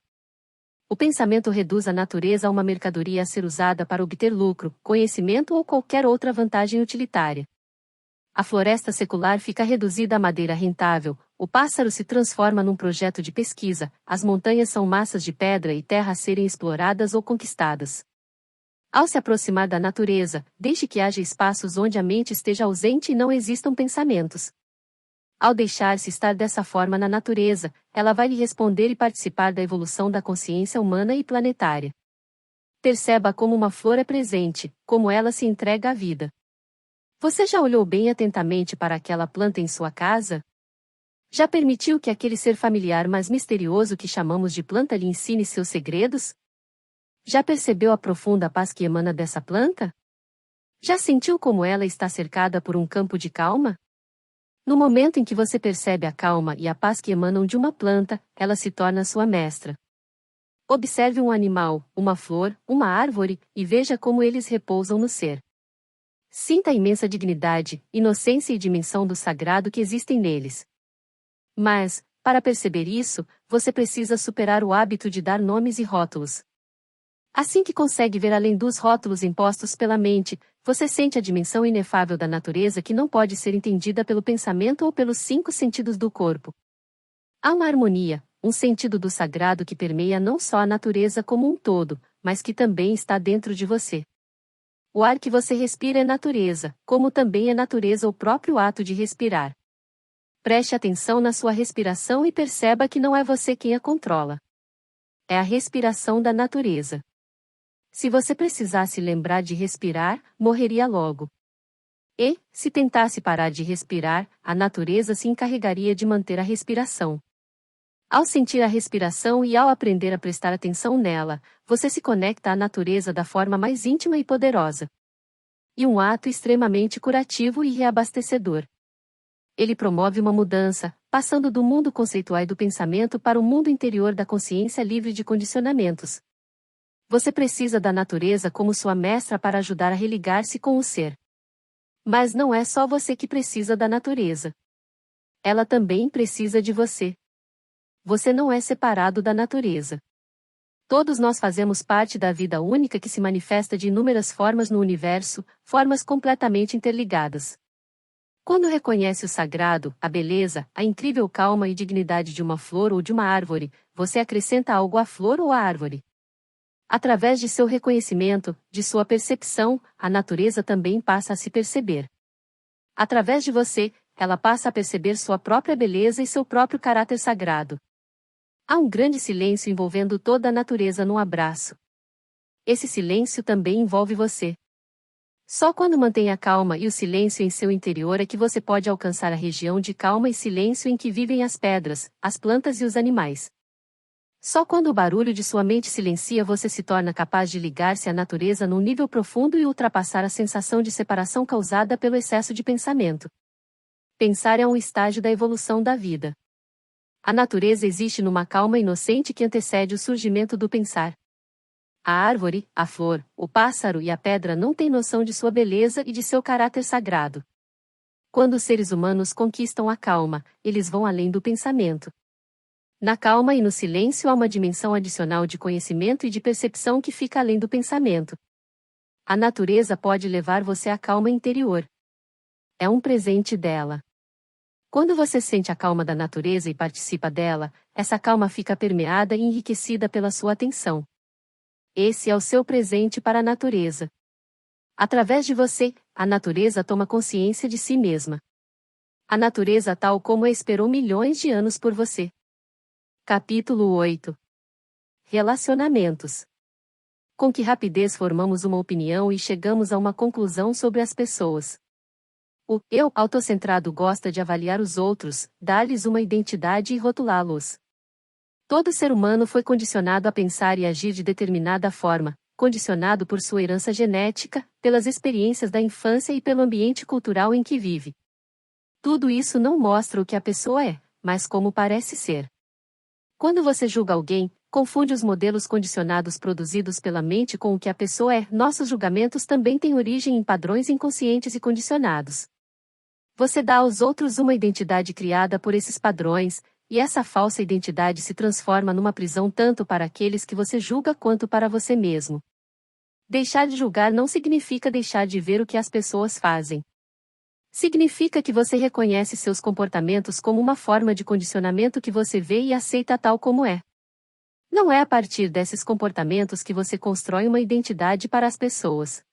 O pensamento reduz a natureza a uma mercadoria a ser usada para obter lucro, conhecimento ou qualquer outra vantagem utilitária. A floresta secular fica reduzida a madeira rentável, o pássaro se transforma num projeto de pesquisa, as montanhas são massas de pedra e terra a serem exploradas ou conquistadas. Ao se aproximar da natureza, deixe que haja espaços onde a mente esteja ausente e não existam pensamentos. Ao deixar-se estar dessa forma na natureza, ela vai lhe responder e participar da evolução da consciência humana e planetária. Perceba como uma flor é presente, como ela se entrega à vida. Você já olhou bem atentamente para aquela planta em sua casa? Já permitiu que aquele ser familiar mas misterioso que chamamos de planta lhe ensine seus segredos? Já percebeu a profunda paz que emana dessa planta? Já sentiu como ela está cercada por um campo de calma? No momento em que você percebe a calma e a paz que emanam de uma planta, ela se torna sua mestra. Observe um animal, uma flor, uma árvore, e veja como eles repousam no ser. Sinta a imensa dignidade, inocência e dimensão do sagrado que existem neles. Mas, para perceber isso, você precisa superar o hábito de dar nomes e rótulos. Assim que consegue ver além dos rótulos impostos pela mente, você sente a dimensão inefável da natureza que não pode ser entendida pelo pensamento ou pelos 5 sentidos do corpo. Há uma harmonia, um sentido do sagrado que permeia não só a natureza como um todo, mas que também está dentro de você. O ar que você respira é natureza, como também é natureza o próprio ato de respirar. Preste atenção na sua respiração e perceba que não é você quem a controla. É a respiração da natureza. Se você precisasse lembrar de respirar, morreria logo. E, se tentasse parar de respirar, a natureza se encarregaria de manter a respiração. Ao sentir a respiração e ao aprender a prestar atenção nela, você se conecta à natureza da forma mais íntima e poderosa. E um ato extremamente curativo e reabastecedor. Ele promove uma mudança, passando do mundo conceitual e do pensamento para o mundo interior da consciência livre de condicionamentos. Você precisa da natureza como sua mestra para ajudar a religar-se com o ser. Mas não é só você que precisa da natureza. Ela também precisa de você. Você não é separado da natureza. Todos nós fazemos parte da vida única que se manifesta de inúmeras formas no universo, formas completamente interligadas. Quando reconhece o sagrado, a beleza, a incrível calma e dignidade de uma flor ou de uma árvore, você acrescenta algo à flor ou à árvore. Através de seu reconhecimento, de sua percepção, a natureza também passa a se perceber. Através de você, ela passa a perceber sua própria beleza e seu próprio caráter sagrado. Há um grande silêncio envolvendo toda a natureza num abraço. Esse silêncio também envolve você. Só quando mantém a calma e o silêncio em seu interior é que você pode alcançar a região de calma e silêncio em que vivem as pedras, as plantas e os animais. Só quando o barulho de sua mente silencia você se torna capaz de ligar-se à natureza num nível profundo e ultrapassar a sensação de separação causada pelo excesso de pensamento. Pensar é um estágio da evolução da vida. A natureza existe numa calma inocente que antecede o surgimento do pensar. A árvore, a flor, o pássaro e a pedra não têm noção de sua beleza e de seu caráter sagrado. Quando os seres humanos conquistam a calma, eles vão além do pensamento. Na calma e no silêncio há uma dimensão adicional de conhecimento e de percepção que fica além do pensamento. A natureza pode levar você à calma interior. É um presente dela. Quando você sente a calma da natureza e participa dela, essa calma fica permeada e enriquecida pela sua atenção. Esse é o seu presente para a natureza. Através de você, a natureza toma consciência de si mesma. A natureza tal como a esperou milhões de anos por você. Capítulo 8. Relacionamentos. Com que rapidez formamos uma opinião e chegamos a uma conclusão sobre as pessoas. O eu autocentrado gosta de avaliar os outros, dar-lhes uma identidade e rotulá-los. Todo ser humano foi condicionado a pensar e agir de determinada forma, condicionado por sua herança genética, pelas experiências da infância e pelo ambiente cultural em que vive. Tudo isso não mostra o que a pessoa é, mas como parece ser. Quando você julga alguém, confunde os modelos condicionados produzidos pela mente com o que a pessoa é. Nossos julgamentos também têm origem em padrões inconscientes e condicionados. Você dá aos outros uma identidade criada por esses padrões, e essa falsa identidade se transforma numa prisão tanto para aqueles que você julga quanto para você mesmo. Deixar de julgar não significa deixar de ver o que as pessoas fazem. Significa que você reconhece seus comportamentos como uma forma de condicionamento que você vê e aceita tal como é. Não é a partir desses comportamentos que você constrói uma identidade para as pessoas.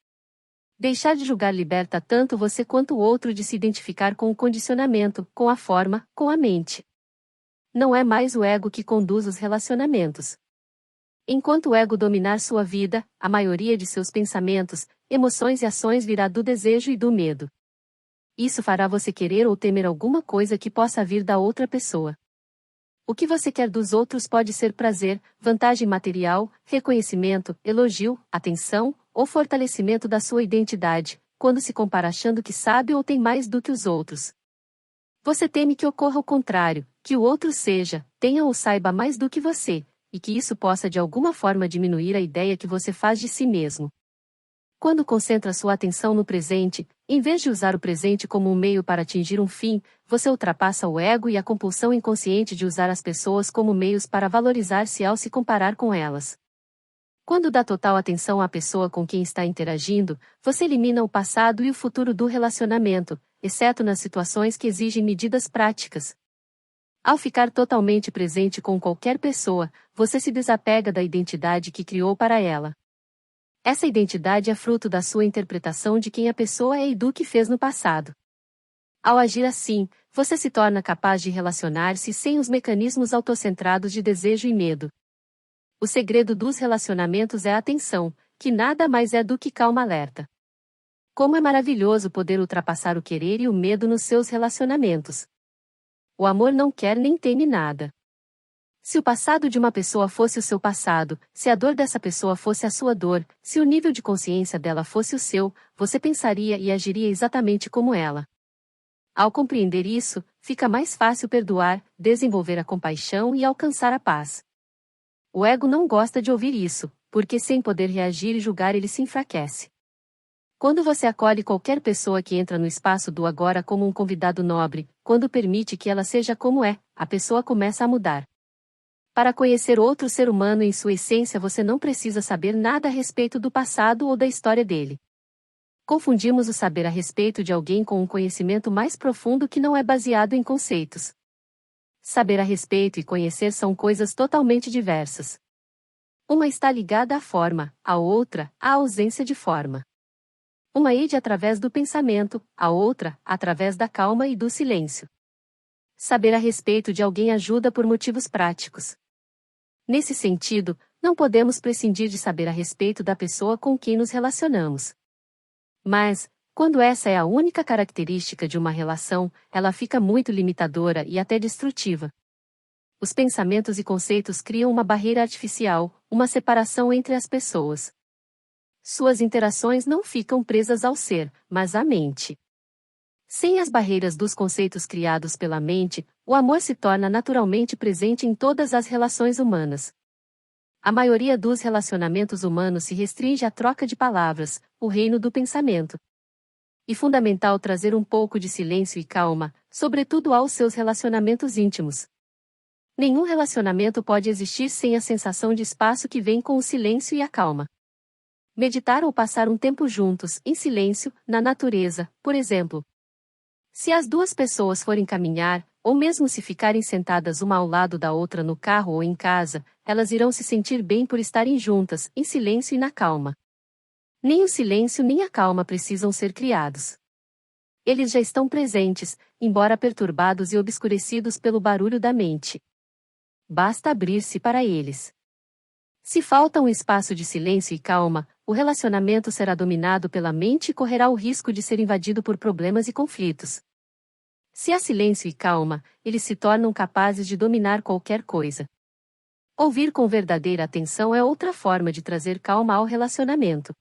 Deixar de julgar liberta tanto você quanto o outro de se identificar com o condicionamento, com a forma, com a mente. Não é mais o ego que conduz os relacionamentos. Enquanto o ego dominar sua vida, a maioria de seus pensamentos, emoções e ações virá do desejo e do medo. Isso fará você querer ou temer alguma coisa que possa vir da outra pessoa. O que você quer dos outros pode ser prazer, vantagem material, reconhecimento, elogio, atenção, ou fortalecimento da sua identidade, quando se compara achando que sabe ou tem mais do que os outros. Você teme que ocorra o contrário, que o outro seja, tenha ou saiba mais do que você, e que isso possa de alguma forma diminuir a ideia que você faz de si mesmo. Quando concentra sua atenção no presente, em vez de usar o presente como um meio para atingir um fim, você ultrapassa o ego e a compulsão inconsciente de usar as pessoas como meios para valorizar-se ao se comparar com elas. Quando dá total atenção à pessoa com quem está interagindo, você elimina o passado e o futuro do relacionamento, exceto nas situações que exigem medidas práticas. Ao ficar totalmente presente com qualquer pessoa, você se desapega da identidade que criou para ela. Essa identidade é fruto da sua interpretação de quem a pessoa é e do que fez no passado. Ao agir assim, você se torna capaz de relacionar-se sem os mecanismos autocentrados de desejo e medo. O segredo dos relacionamentos é a atenção, que nada mais é do que calma alerta. Como é maravilhoso poder ultrapassar o querer e o medo nos seus relacionamentos. O amor não quer nem teme nada. Se o passado de uma pessoa fosse o seu passado, se a dor dessa pessoa fosse a sua dor, se o nível de consciência dela fosse o seu, você pensaria e agiria exatamente como ela. Ao compreender isso, fica mais fácil perdoar, desenvolver a compaixão e alcançar a paz. O ego não gosta de ouvir isso, porque sem poder reagir e julgar ele se enfraquece. Quando você acolhe qualquer pessoa que entra no espaço do agora como um convidado nobre, quando permite que ela seja como é, a pessoa começa a mudar. Para conhecer outro ser humano em sua essência você não precisa saber nada a respeito do passado ou da história dele. Confundimos o saber a respeito de alguém com um conhecimento mais profundo que não é baseado em conceitos. Saber a respeito e conhecer são coisas totalmente diversas. Uma está ligada à forma, a outra, à ausência de forma. Uma ide através do pensamento, a outra, através da calma e do silêncio. Saber a respeito de alguém ajuda por motivos práticos. Nesse sentido, não podemos prescindir de saber a respeito da pessoa com quem nos relacionamos. Mas, quando essa é a única característica de uma relação, ela fica muito limitadora e até destrutiva. Os pensamentos e conceitos criam uma barreira artificial, uma separação entre as pessoas. Suas interações não ficam presas ao ser, mas à mente. Sem as barreiras dos conceitos criados pela mente, o amor se torna naturalmente presente em todas as relações humanas. A maioria dos relacionamentos humanos se restringe à troca de palavras, o reino do pensamento. É fundamental trazer um pouco de silêncio e calma, sobretudo aos seus relacionamentos íntimos. Nenhum relacionamento pode existir sem a sensação de espaço que vem com o silêncio e a calma. Meditar ou passar um tempo juntos, em silêncio, na natureza, por exemplo. Se as duas pessoas forem caminhar, ou mesmo se ficarem sentadas uma ao lado da outra no carro ou em casa, elas irão se sentir bem por estarem juntas, em silêncio e na calma. Nem o silêncio nem a calma precisam ser criados. Eles já estão presentes, embora perturbados e obscurecidos pelo barulho da mente. Basta abrir-se para eles. Se falta um espaço de silêncio e calma, o relacionamento será dominado pela mente e correrá o risco de ser invadido por problemas e conflitos. Se há silêncio e calma, eles se tornam capazes de dominar qualquer coisa. Ouvir com verdadeira atenção é outra forma de trazer calma ao relacionamento.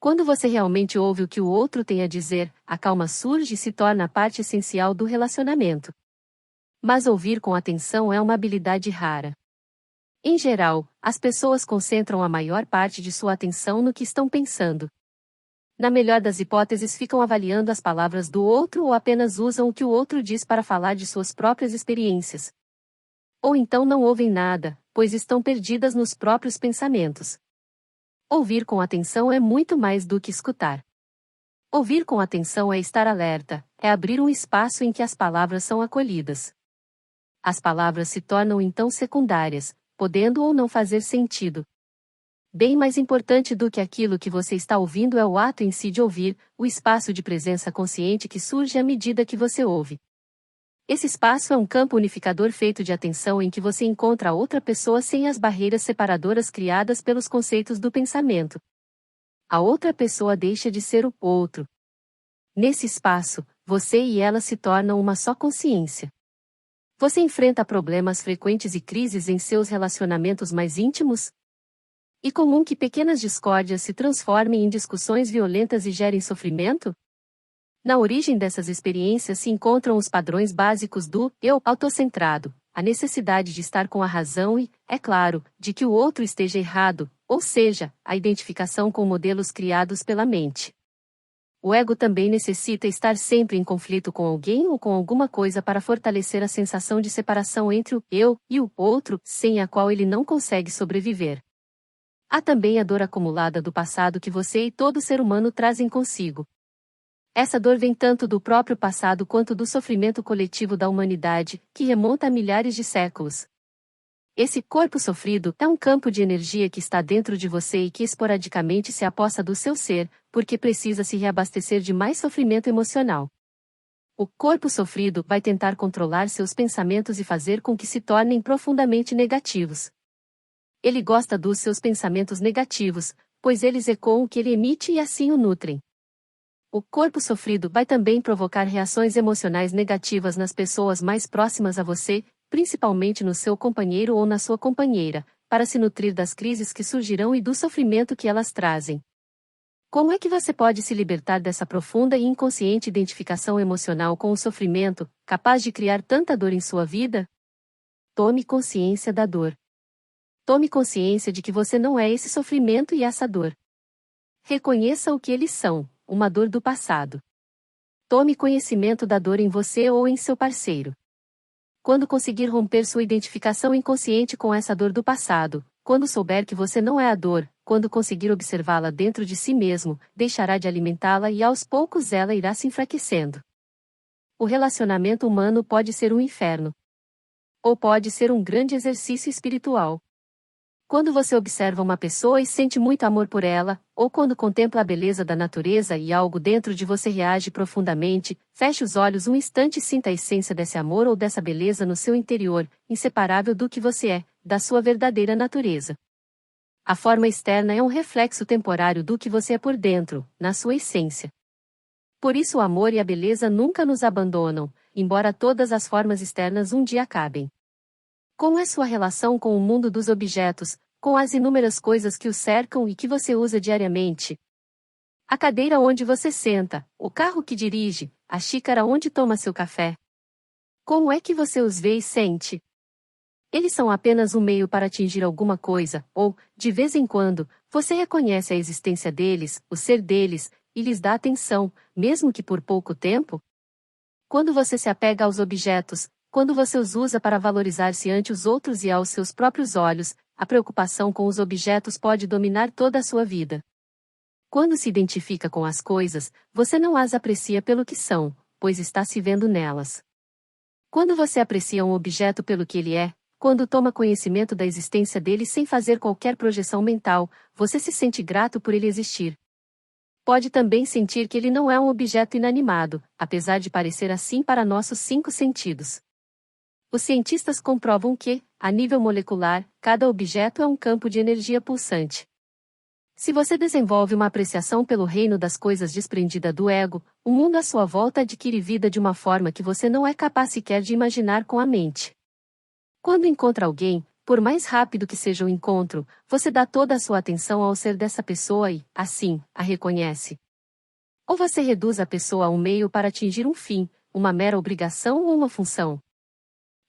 Quando você realmente ouve o que o outro tem a dizer, a calma surge e se torna parte essencial do relacionamento. Mas ouvir com atenção é uma habilidade rara. Em geral, as pessoas concentram a maior parte de sua atenção no que estão pensando. Na melhor das hipóteses, ficam avaliando as palavras do outro ou apenas usam o que o outro diz para falar de suas próprias experiências. Ou então não ouvem nada, pois estão perdidas nos próprios pensamentos. Ouvir com atenção é muito mais do que escutar. Ouvir com atenção é estar alerta, é abrir um espaço em que as palavras são acolhidas. As palavras se tornam então secundárias, podendo ou não fazer sentido. Bem mais importante do que aquilo que você está ouvindo é o ato em si de ouvir, o espaço de presença consciente que surge à medida que você ouve. Esse espaço é um campo unificador feito de atenção em que você encontra a outra pessoa sem as barreiras separadoras criadas pelos conceitos do pensamento. A outra pessoa deixa de ser o outro. Nesse espaço, você e ela se tornam uma só consciência. Você enfrenta problemas frequentes e crises em seus relacionamentos mais íntimos? É comum que pequenas discórdias se transformem em discussões violentas e gerem sofrimento? Na origem dessas experiências se encontram os padrões básicos do eu autocentrado, a necessidade de estar com a razão e, é claro, de que o outro esteja errado, ou seja, a identificação com modelos criados pela mente. O ego também necessita estar sempre em conflito com alguém ou com alguma coisa para fortalecer a sensação de separação entre o eu e o outro, sem a qual ele não consegue sobreviver. Há também a dor acumulada do passado que você e todo ser humano trazem consigo. Essa dor vem tanto do próprio passado quanto do sofrimento coletivo da humanidade, que remonta a milhares de séculos. Esse corpo sofrido é um campo de energia que está dentro de você e que esporadicamente se apossa do seu ser, porque precisa se reabastecer de mais sofrimento emocional. O corpo sofrido vai tentar controlar seus pensamentos e fazer com que se tornem profundamente negativos. Ele gosta dos seus pensamentos negativos, pois eles ecoam o que ele emite e assim o nutrem. O corpo sofrido vai também provocar reações emocionais negativas nas pessoas mais próximas a você, principalmente no seu companheiro ou na sua companheira, para se nutrir das crises que surgirão e do sofrimento que elas trazem. Como é que você pode se libertar dessa profunda e inconsciente identificação emocional com o sofrimento, capaz de criar tanta dor em sua vida? Tome consciência da dor. Tome consciência de que você não é esse sofrimento e essa dor. Reconheça o que eles são, uma dor do passado. Tome conhecimento da dor em você ou em seu parceiro. Quando conseguir romper sua identificação inconsciente com essa dor do passado, quando souber que você não é a dor, quando conseguir observá-la dentro de si mesmo, deixará de alimentá-la e aos poucos ela irá se enfraquecendo. O relacionamento humano pode ser um inferno. ou pode ser um grande exercício espiritual. Quando você observa uma pessoa e sente muito amor por ela, ou quando contempla a beleza da natureza e algo dentro de você reage profundamente, feche os olhos um instante e sinta a essência desse amor ou dessa beleza no seu interior, inseparável do que você é, da sua verdadeira natureza. A forma externa é um reflexo temporário do que você é por dentro, na sua essência. Por isso o amor e a beleza nunca nos abandonam, embora todas as formas externas um dia acabem. Como é sua relação com o mundo dos objetos, com as inúmeras coisas que o cercam e que você usa diariamente? A cadeira onde você senta, o carro que dirige, a xícara onde toma seu café. Como é que você os vê e sente? Eles são apenas um meio para atingir alguma coisa, ou, de vez em quando, você reconhece a existência deles, o ser deles, e lhes dá atenção, mesmo que por pouco tempo? Quando você se apega aos objetos, quando você os usa para valorizar-se ante os outros e aos seus próprios olhos, a preocupação com os objetos pode dominar toda a sua vida. Quando se identifica com as coisas, você não as aprecia pelo que são, pois está se vendo nelas. Quando você aprecia um objeto pelo que ele é, quando toma conhecimento da existência dele sem fazer qualquer projeção mental, você se sente grato por ele existir. Pode também sentir que ele não é um objeto inanimado, apesar de parecer assim para nossos 5 sentidos. Os cientistas comprovam que, a nível molecular, cada objeto é um campo de energia pulsante. Se você desenvolve uma apreciação pelo reino das coisas desprendida do ego, o mundo à sua volta adquire vida de uma forma que você não é capaz sequer de imaginar com a mente. Quando encontra alguém, por mais rápido que seja o encontro, você dá toda a sua atenção ao ser dessa pessoa e, assim, a reconhece. Ou você reduz a pessoa a um meio para atingir um fim, uma mera obrigação ou uma função?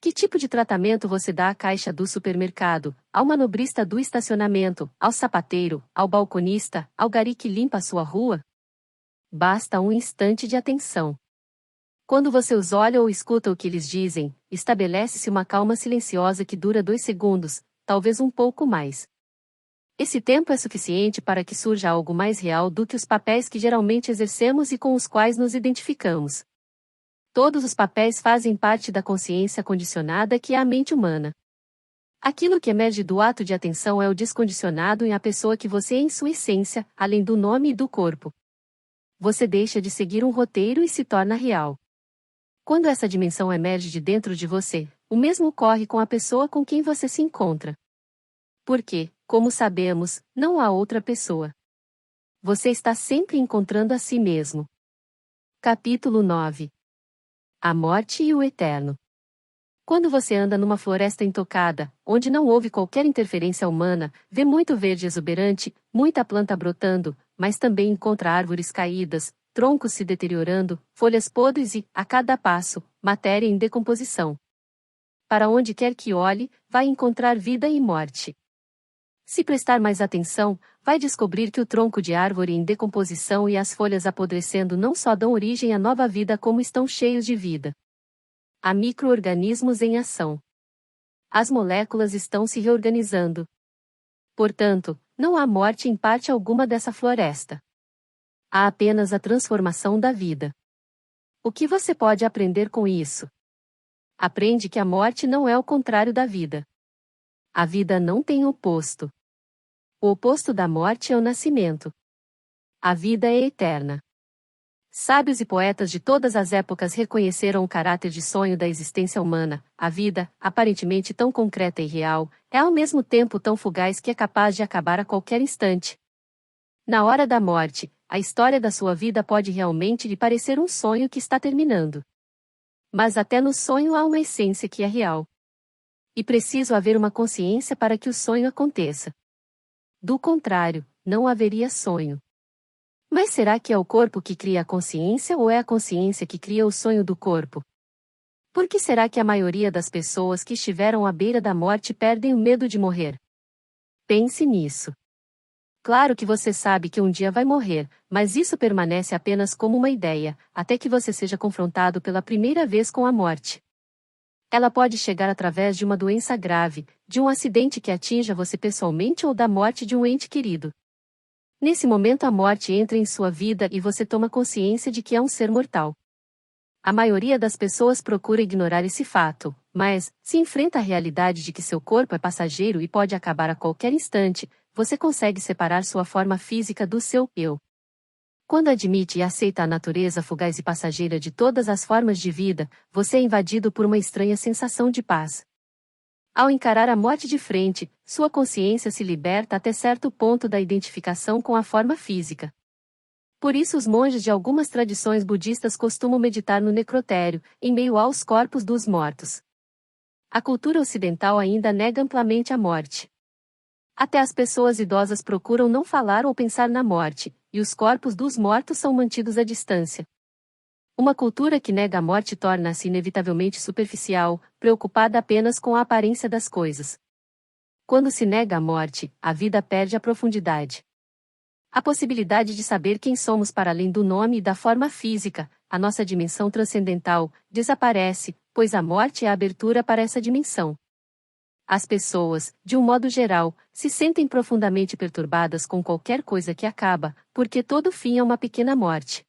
Que tipo de tratamento você dá à caixa do supermercado, ao manobrista do estacionamento, ao sapateiro, ao balconista, ao gari que limpa a sua rua? Basta um instante de atenção. Quando você os olha ou escuta o que eles dizem, estabelece-se uma calma silenciosa que dura 2 segundos, talvez um pouco mais. Esse tempo é suficiente para que surja algo mais real do que os papéis que geralmente exercemos e com os quais nos identificamos. Todos os papéis fazem parte da consciência condicionada que é a mente humana. Aquilo que emerge do ato de atenção é o descondicionado em a pessoa que você é em sua essência, além do nome e do corpo. Você deixa de seguir um roteiro e se torna real. Quando essa dimensão emerge de dentro de você, o mesmo ocorre com a pessoa com quem você se encontra. Porque, como sabemos, não há outra pessoa. Você está sempre encontrando a si mesmo. Capítulo 9. A morte e o eterno. Quando você anda numa floresta intocada, onde não houve qualquer interferência humana, vê muito verde exuberante, muita planta brotando, mas também encontra árvores caídas, troncos se deteriorando, folhas podres e, a cada passo, matéria em decomposição. Para onde quer que olhe, vai encontrar vida e morte. Se prestar mais atenção, vai descobrir que o tronco de árvore em decomposição e as folhas apodrecendo não só dão origem à nova vida como estão cheios de vida. Há micro-organismos em ação. As moléculas estão se reorganizando. Portanto, não há morte em parte alguma dessa floresta. Há apenas a transformação da vida. O que você pode aprender com isso? Aprende que a morte não é o contrário da vida. A vida não tem oposto. O oposto da morte é o nascimento. A vida é eterna. Sábios e poetas de todas as épocas reconheceram o caráter de sonho da existência humana. A vida, aparentemente tão concreta e real, é ao mesmo tempo tão fugaz que é capaz de acabar a qualquer instante. Na hora da morte, a história da sua vida pode realmente lhe parecer um sonho que está terminando. Mas até no sonho há uma essência que é real. E preciso haver uma consciência para que o sonho aconteça. Do contrário, não haveria sonho. Mas será que é o corpo que cria a consciência ou é a consciência que cria o sonho do corpo? Por que será que a maioria das pessoas que estiveram à beira da morte perdem o medo de morrer? Pense nisso. Claro que você sabe que um dia vai morrer, mas isso permanece apenas como uma ideia, até que você seja confrontado pela primeira vez com a morte. Ela pode chegar através de uma doença grave, de um acidente que atinja você pessoalmente ou da morte de um ente querido. Nesse momento a morte entra em sua vida e você toma consciência de que é um ser mortal. A maioria das pessoas procura ignorar esse fato, mas, se enfrenta a realidade de que seu corpo é passageiro e pode acabar a qualquer instante, você consegue separar sua forma física do seu eu. Quando admite e aceita a natureza fugaz e passageira de todas as formas de vida, você é invadido por uma estranha sensação de paz. Ao encarar a morte de frente, sua consciência se liberta até certo ponto da identificação com a forma física. Por isso os monges de algumas tradições budistas costumam meditar no necrotério, em meio aos corpos dos mortos. A cultura ocidental ainda nega amplamente a morte. Até as pessoas idosas procuram não falar ou pensar na morte, e os corpos dos mortos são mantidos à distância. Uma cultura que nega a morte torna-se inevitavelmente superficial, preocupada apenas com a aparência das coisas. Quando se nega a morte, a vida perde a profundidade. A possibilidade de saber quem somos para além do nome e da forma física, a nossa dimensão transcendental, desaparece, pois a morte é a abertura para essa dimensão. As pessoas, de um modo geral, se sentem profundamente perturbadas com qualquer coisa que acaba, porque todo fim é uma pequena morte.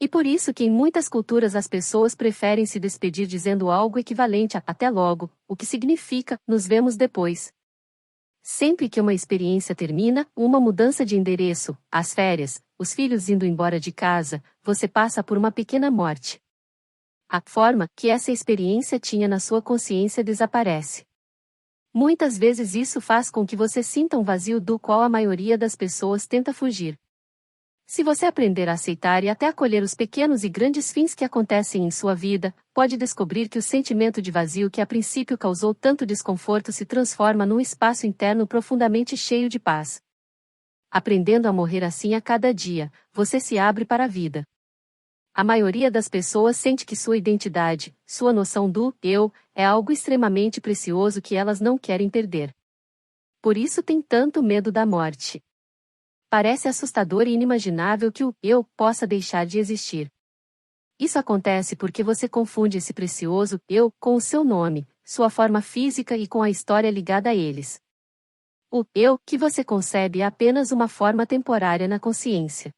E por isso que em muitas culturas as pessoas preferem se despedir dizendo algo equivalente a até logo, o que significa nos vemos depois. Sempre que uma experiência termina, uma mudança de endereço, as férias, os filhos indo embora de casa, você passa por uma pequena morte. A forma que essa experiência tinha na sua consciência desaparece. Muitas vezes isso faz com que você sinta um vazio do qual a maioria das pessoas tenta fugir. Se você aprender a aceitar e até acolher os pequenos e grandes fins que acontecem em sua vida, pode descobrir que o sentimento de vazio que a princípio causou tanto desconforto se transforma num espaço interno profundamente cheio de paz. Aprendendo a morrer assim a cada dia, você se abre para a vida. A maioria das pessoas sente que sua identidade, sua noção do eu, é algo extremamente precioso que elas não querem perder. Por isso tem tanto medo da morte. Parece assustador e inimaginável que o eu possa deixar de existir. Isso acontece porque você confunde esse precioso eu com o seu nome, sua forma física e com a história ligada a eles. O eu que você concebe é apenas uma forma temporária na consciência.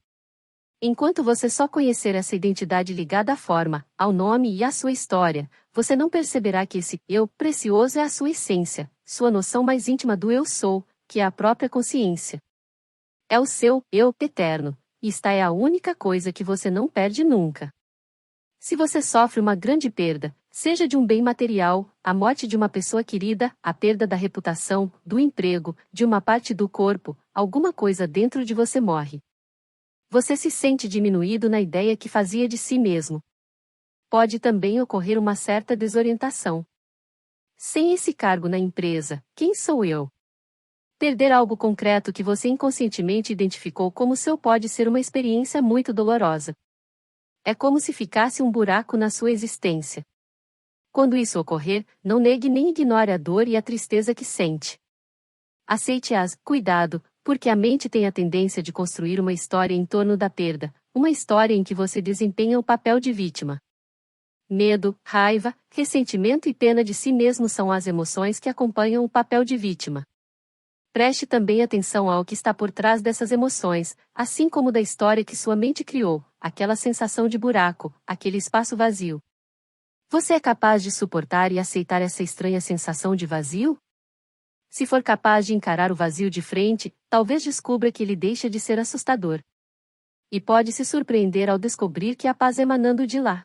Enquanto você só conhecer essa identidade ligada à forma, ao nome e à sua história, você não perceberá que esse eu precioso é a sua essência, sua noção mais íntima do eu sou, que é a própria consciência. É o seu eu eterno, e esta é a única coisa que você não perde nunca. Se você sofre uma grande perda, seja de um bem material, a morte de uma pessoa querida, a perda da reputação, do emprego, de uma parte do corpo, alguma coisa dentro de você morre. Você se sente diminuído na ideia que fazia de si mesmo. Pode também ocorrer uma certa desorientação. Sem esse cargo na empresa, quem sou eu? Perder algo concreto que você inconscientemente identificou como seu pode ser uma experiência muito dolorosa. É como se ficasse um buraco na sua existência. Quando isso ocorrer, não negue nem ignore a dor e a tristeza que sente. Aceite-as, cuidado, porque a mente tem a tendência de construir uma história em torno da perda, uma história em que você desempenha o papel de vítima. Medo, raiva, ressentimento e pena de si mesmo são as emoções que acompanham o papel de vítima. Preste também atenção ao que está por trás dessas emoções, assim como da história que sua mente criou, aquela sensação de buraco, aquele espaço vazio. Você é capaz de suportar e aceitar essa estranha sensação de vazio? Se for capaz de encarar o vazio de frente, talvez descubra que ele deixa de ser assustador. E pode se surpreender ao descobrir que há paz emanando de lá.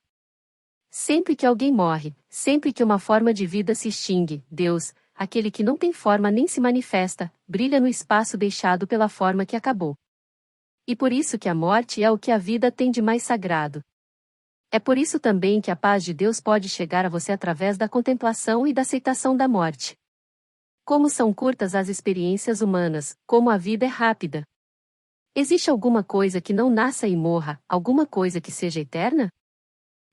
Sempre que alguém morre, sempre que uma forma de vida se extingue, Deus, aquele que não tem forma nem se manifesta, brilha no espaço deixado pela forma que acabou. E por isso que a morte é o que a vida tem de mais sagrado. É por isso também que a paz de Deus pode chegar a você através da contemplação e da aceitação da morte. Como são curtas as experiências humanas, como a vida é rápida. Existe alguma coisa que não nasça e morra, alguma coisa que seja eterna?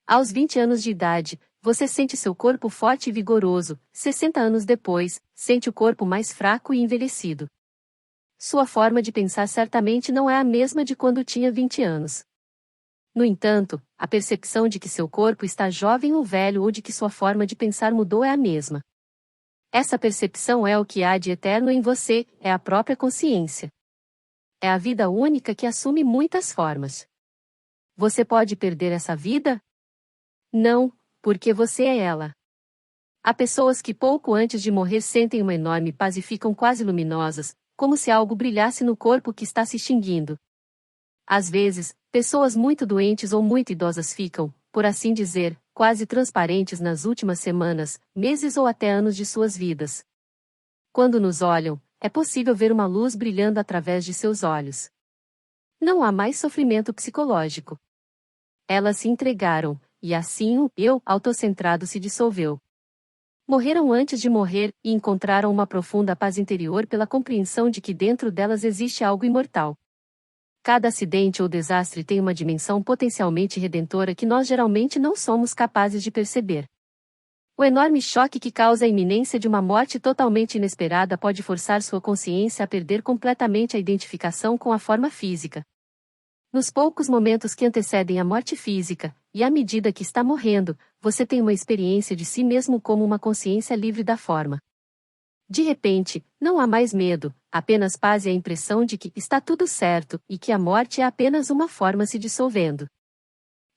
Aos 20 anos de idade, você sente seu corpo forte e vigoroso, 60 anos depois, sente o corpo mais fraco e envelhecido. Sua forma de pensar certamente não é a mesma de quando tinha 20 anos. No entanto, a percepção de que seu corpo está jovem ou velho ou de que sua forma de pensar mudou é a mesma. Essa percepção é o que há de eterno em você, é a própria consciência. É a vida única que assume muitas formas. Você pode perder essa vida? Não, porque você é ela. Há pessoas que pouco antes de morrer sentem uma enorme paz e ficam quase luminosas, como se algo brilhasse no corpo que está se extinguindo. Às vezes, pessoas muito doentes ou muito idosas ficam, por assim dizer, quase transparentes nas últimas semanas, meses ou até anos de suas vidas. Quando nos olham, é possível ver uma luz brilhando através de seus olhos. Não há mais sofrimento psicológico. Elas se entregaram, e assim o eu autocentrado se dissolveu. Morreram antes de morrer, e encontraram uma profunda paz interior pela compreensão de que dentro delas existe algo imortal. Cada acidente ou desastre tem uma dimensão potencialmente redentora que nós geralmente não somos capazes de perceber. O enorme choque que causa a iminência de uma morte totalmente inesperada pode forçar sua consciência a perder completamente a identificação com a forma física. Nos poucos momentos que antecedem a morte física, e à medida que está morrendo, você tem uma experiência de si mesmo como uma consciência livre da forma. De repente, não há mais medo, apenas paz e a impressão de que está tudo certo e que a morte é apenas uma forma se dissolvendo.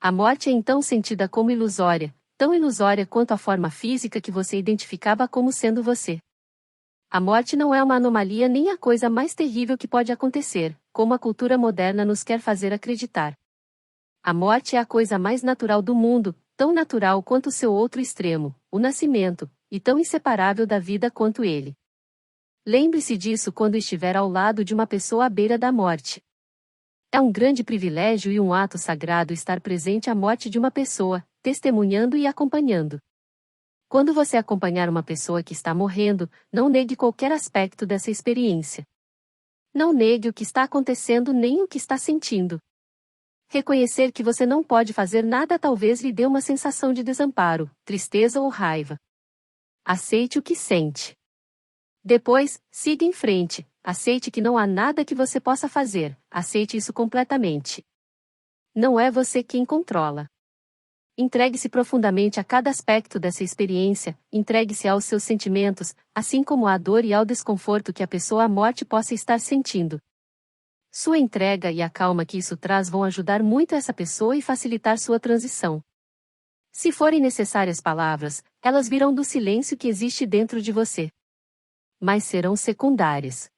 A morte é então sentida como ilusória, tão ilusória quanto a forma física que você identificava como sendo você. A morte não é uma anomalia nem a coisa mais terrível que pode acontecer, como a cultura moderna nos quer fazer acreditar. A morte é a coisa mais natural do mundo, tão natural quanto o seu outro extremo, o nascimento, e tão inseparável da vida quanto ele. Lembre-se disso quando estiver ao lado de uma pessoa à beira da morte. É um grande privilégio e um ato sagrado estar presente à morte de uma pessoa, testemunhando e acompanhando. Quando você acompanhar uma pessoa que está morrendo, não negue qualquer aspecto dessa experiência. Não negue o que está acontecendo nem o que está sentindo. Reconhecer que você não pode fazer nada talvez lhe dê uma sensação de desamparo, tristeza ou raiva. Aceite o que sente. Depois, siga em frente, aceite que não há nada que você possa fazer, aceite isso completamente. Não é você quem controla. Entregue-se profundamente a cada aspecto dessa experiência, entregue-se aos seus sentimentos, assim como à dor e ao desconforto que a pessoa à morte possa estar sentindo. Sua entrega e a calma que isso traz vão ajudar muito essa pessoa e facilitar sua transição. Se forem necessárias palavras, elas virão do silêncio que existe dentro de você. Mas serão secundárias.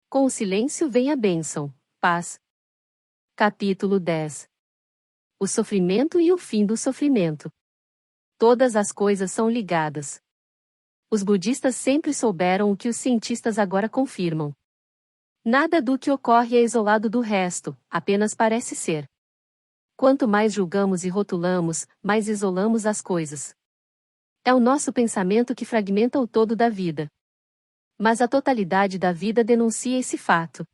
Com o silêncio vem a bênção, paz. Capítulo 10. O sofrimento e o fim do sofrimento. Todas as coisas são ligadas. Os budistas sempre souberam o que os cientistas agora confirmam. Nada do que ocorre é isolado do resto, apenas parece ser. Quanto mais julgamos e rotulamos, mais isolamos as coisas. É o nosso pensamento que fragmenta o todo da vida. Mas a totalidade da vida denuncia esse fato.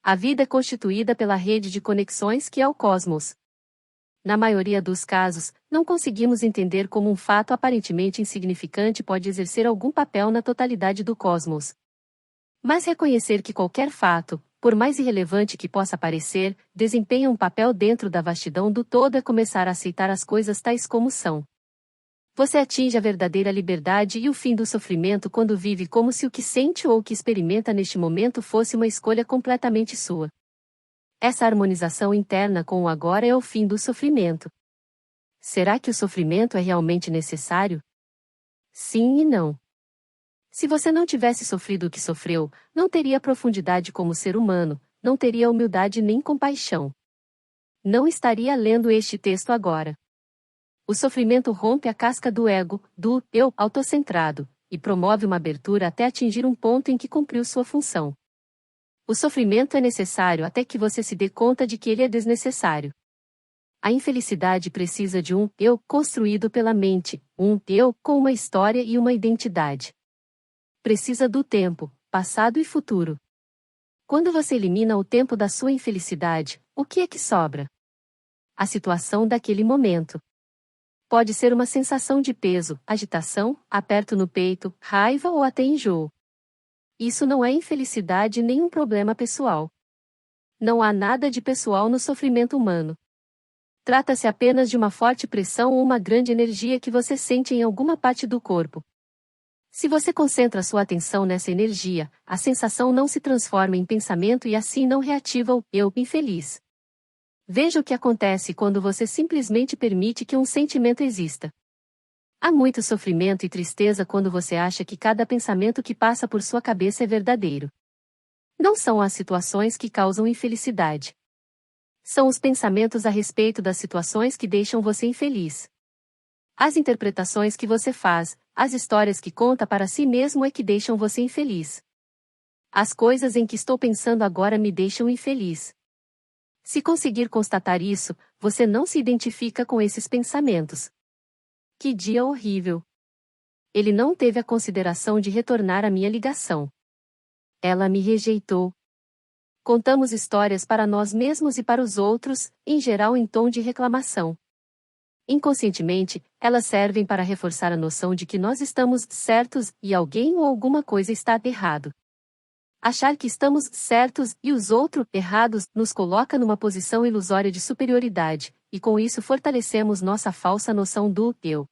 A vida é constituída pela rede de conexões que é o cosmos. Na maioria dos casos, não conseguimos entender como um fato aparentemente insignificante pode exercer algum papel na totalidade do cosmos. Mas reconhecer que qualquer fato, por mais irrelevante que possa parecer, desempenha um papel dentro da vastidão do todo é começar a aceitar as coisas tais como são. Você atinge a verdadeira liberdade e o fim do sofrimento quando vive como se o que sente ou o que experimenta neste momento fosse uma escolha completamente sua. Essa harmonização interna com o agora é o fim do sofrimento. Será que o sofrimento é realmente necessário? Sim e não. Se você não tivesse sofrido o que sofreu, não teria profundidade como ser humano, não teria humildade nem compaixão. Não estaria lendo este texto agora. O sofrimento rompe a casca do ego, do eu autocentrado, e promove uma abertura até atingir um ponto em que cumpriu sua função. O sofrimento é necessário até que você se dê conta de que ele é desnecessário. A infelicidade precisa de um eu construído pela mente, um eu com uma história e uma identidade. Precisa do tempo, passado e futuro. Quando você elimina o tempo da sua infelicidade, o que é que sobra? A situação daquele momento. Pode ser uma sensação de peso, agitação, aperto no peito, raiva ou até enjoo. Isso não é infelicidade nem um problema pessoal. Não há nada de pessoal no sofrimento humano. Trata-se apenas de uma forte pressão ou uma grande energia que você sente em alguma parte do corpo. Se você concentra sua atenção nessa energia, a sensação não se transforma em pensamento e assim não reativa o eu infeliz. Veja o que acontece quando você simplesmente permite que um sentimento exista. Há muito sofrimento e tristeza quando você acha que cada pensamento que passa por sua cabeça é verdadeiro. Não são as situações que causam infelicidade. São os pensamentos a respeito das situações que deixam você infeliz. As interpretações que você faz, as histórias que conta para si mesmo é que deixam você infeliz. As coisas em que estou pensando agora me deixam infeliz. Se conseguir constatar isso, você não se identifica com esses pensamentos. Que dia horrível! Ele não teve a consideração de retornar a minha ligação. Ela me rejeitou. Contamos histórias para nós mesmos e para os outros, em geral em tom de reclamação. Inconscientemente, elas servem para reforçar a noção de que nós estamos certos e alguém ou alguma coisa está errado. Achar que estamos certos e os outros errados nos coloca numa posição ilusória de superioridade, e com isso fortalecemos nossa falsa noção do eu.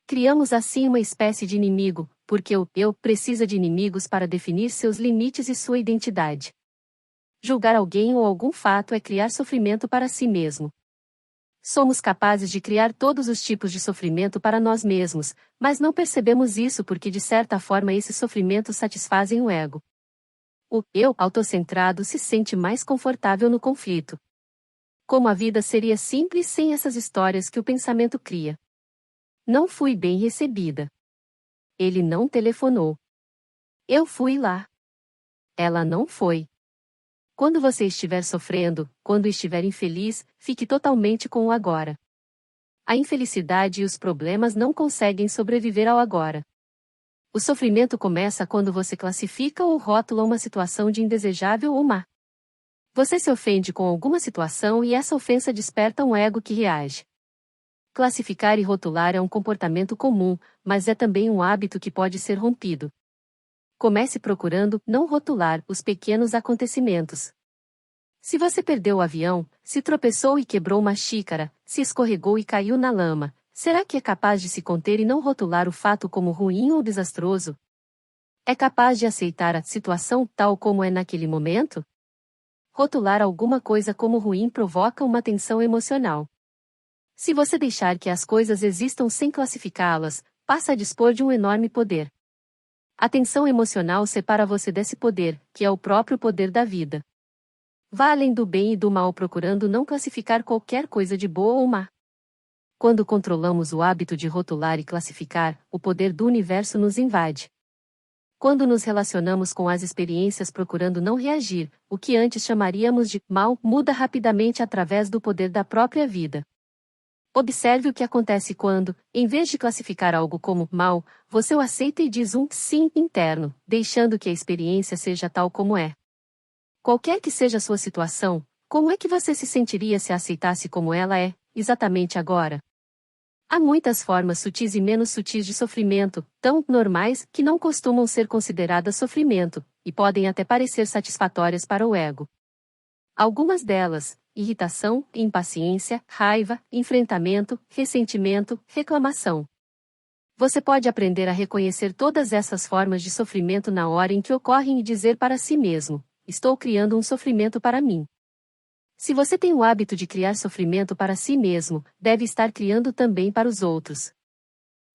Criamos assim uma espécie de inimigo, porque o eu precisa de inimigos para definir seus limites e sua identidade. Julgar alguém ou algum fato é criar sofrimento para si mesmo. Somos capazes de criar todos os tipos de sofrimento para nós mesmos, mas não percebemos isso porque de certa forma esses sofrimentos satisfazem o ego. O eu autocentrado se sente mais confortável no conflito. Como a vida seria simples sem essas histórias que o pensamento cria. Não fui bem recebida. Ele não telefonou. Eu fui lá. Ela não foi. Quando você estiver sofrendo, quando estiver infeliz, fique totalmente com o agora. A infelicidade e os problemas não conseguem sobreviver ao agora. O sofrimento começa quando você classifica ou rótula uma situação de indesejável ou má. Você se ofende com alguma situação e essa ofensa desperta um ego que reage. Classificar e rotular é um comportamento comum, mas é também um hábito que pode ser rompido. Comece procurando não rotular os pequenos acontecimentos. Se você perdeu o avião, se tropeçou e quebrou uma xícara, se escorregou e caiu na lama, será que é capaz de se conter e não rotular o fato como ruim ou desastroso? É capaz de aceitar a situação tal como é naquele momento? Rotular alguma coisa como ruim provoca uma tensão emocional. Se você deixar que as coisas existam sem classificá-las, passa a dispor de um enorme poder. A tensão emocional separa você desse poder, que é o próprio poder da vida. Vá além do bem e do mal procurando não classificar qualquer coisa de boa ou má. Quando controlamos o hábito de rotular e classificar, o poder do universo nos invade. Quando nos relacionamos com as experiências procurando não reagir, o que antes chamaríamos de mal muda rapidamente através do poder da própria vida. Observe o que acontece quando, em vez de classificar algo como mal, você o aceita e diz um sim interno, deixando que a experiência seja tal como é. Qualquer que seja a sua situação, como é que você se sentiria se a aceitasse como ela é, exatamente agora? Há muitas formas sutis e menos sutis de sofrimento, tão normais que não costumam ser consideradas sofrimento, e podem até parecer satisfatórias para o ego. Algumas delas, irritação, impaciência, raiva, enfrentamento, ressentimento, reclamação. Você pode aprender a reconhecer todas essas formas de sofrimento na hora em que ocorrem e dizer para si mesmo: estou criando um sofrimento para mim. Se você tem o hábito de criar sofrimento para si mesmo, deve estar criando também para os outros.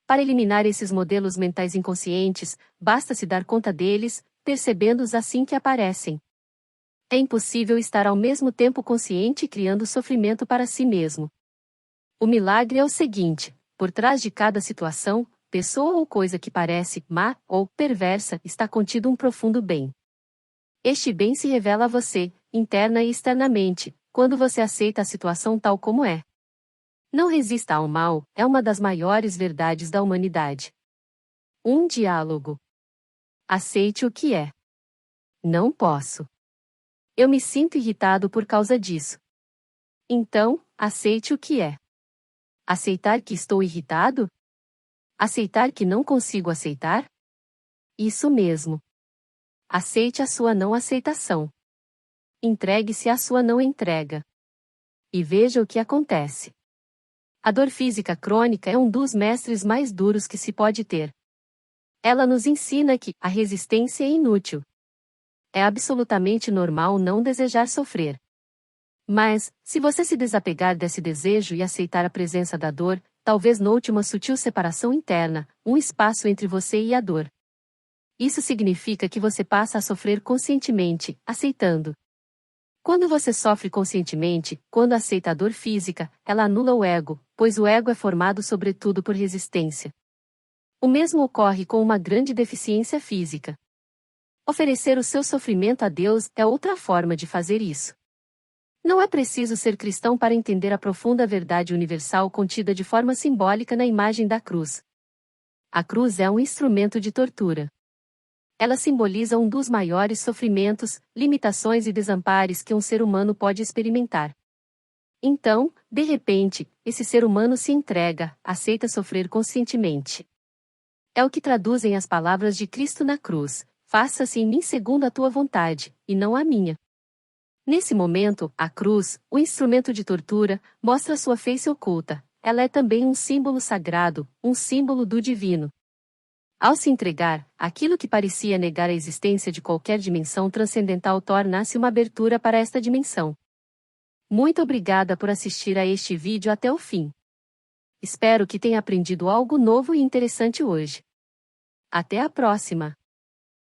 Para eliminar esses modelos mentais inconscientes, basta se dar conta deles, percebendo-os assim que aparecem. É impossível estar ao mesmo tempo consciente e criando sofrimento para si mesmo. O milagre é o seguinte: por trás de cada situação, pessoa ou coisa que parece má ou perversa, está contido um profundo bem. Este bem se revela a você, interna e externamente, quando você aceita a situação tal como é. Não resista ao mal, é uma das maiores verdades da humanidade. Um diálogo. Aceite o que é. Não posso. Eu me sinto irritado por causa disso. Então, aceite o que é. Aceitar que estou irritado? Aceitar que não consigo aceitar? Isso mesmo. Aceite a sua não aceitação. Entregue-se à sua não entrega. E veja o que acontece. A dor física crônica é um dos mestres mais duros que se pode ter. Ela nos ensina que a resistência é inútil. É absolutamente normal não desejar sofrer. Mas, se você se desapegar desse desejo e aceitar a presença da dor, talvez note uma sutil separação interna, um espaço entre você e a dor. Isso significa que você passa a sofrer conscientemente, aceitando. Quando você sofre conscientemente, quando aceita a dor física, ela anula o ego, pois o ego é formado sobretudo por resistência. O mesmo ocorre com uma grande deficiência física. Oferecer o seu sofrimento a Deus é outra forma de fazer isso. Não é preciso ser cristão para entender a profunda verdade universal contida de forma simbólica na imagem da cruz. A cruz é um instrumento de tortura. Ela simboliza um dos maiores sofrimentos, limitações e desamparos que um ser humano pode experimentar. Então, de repente, esse ser humano se entrega, aceita sofrer conscientemente. É o que traduzem as palavras de Cristo na cruz: faça-se em mim segundo a tua vontade, e não a minha. Nesse momento, a cruz, o instrumento de tortura, mostra sua face oculta. Ela é também um símbolo sagrado, um símbolo do divino. Ao se entregar, aquilo que parecia negar a existência de qualquer dimensão transcendental torna-se uma abertura para esta dimensão. Muito obrigada por assistir a este vídeo até o fim. Espero que tenha aprendido algo novo e interessante hoje. Até a próxima!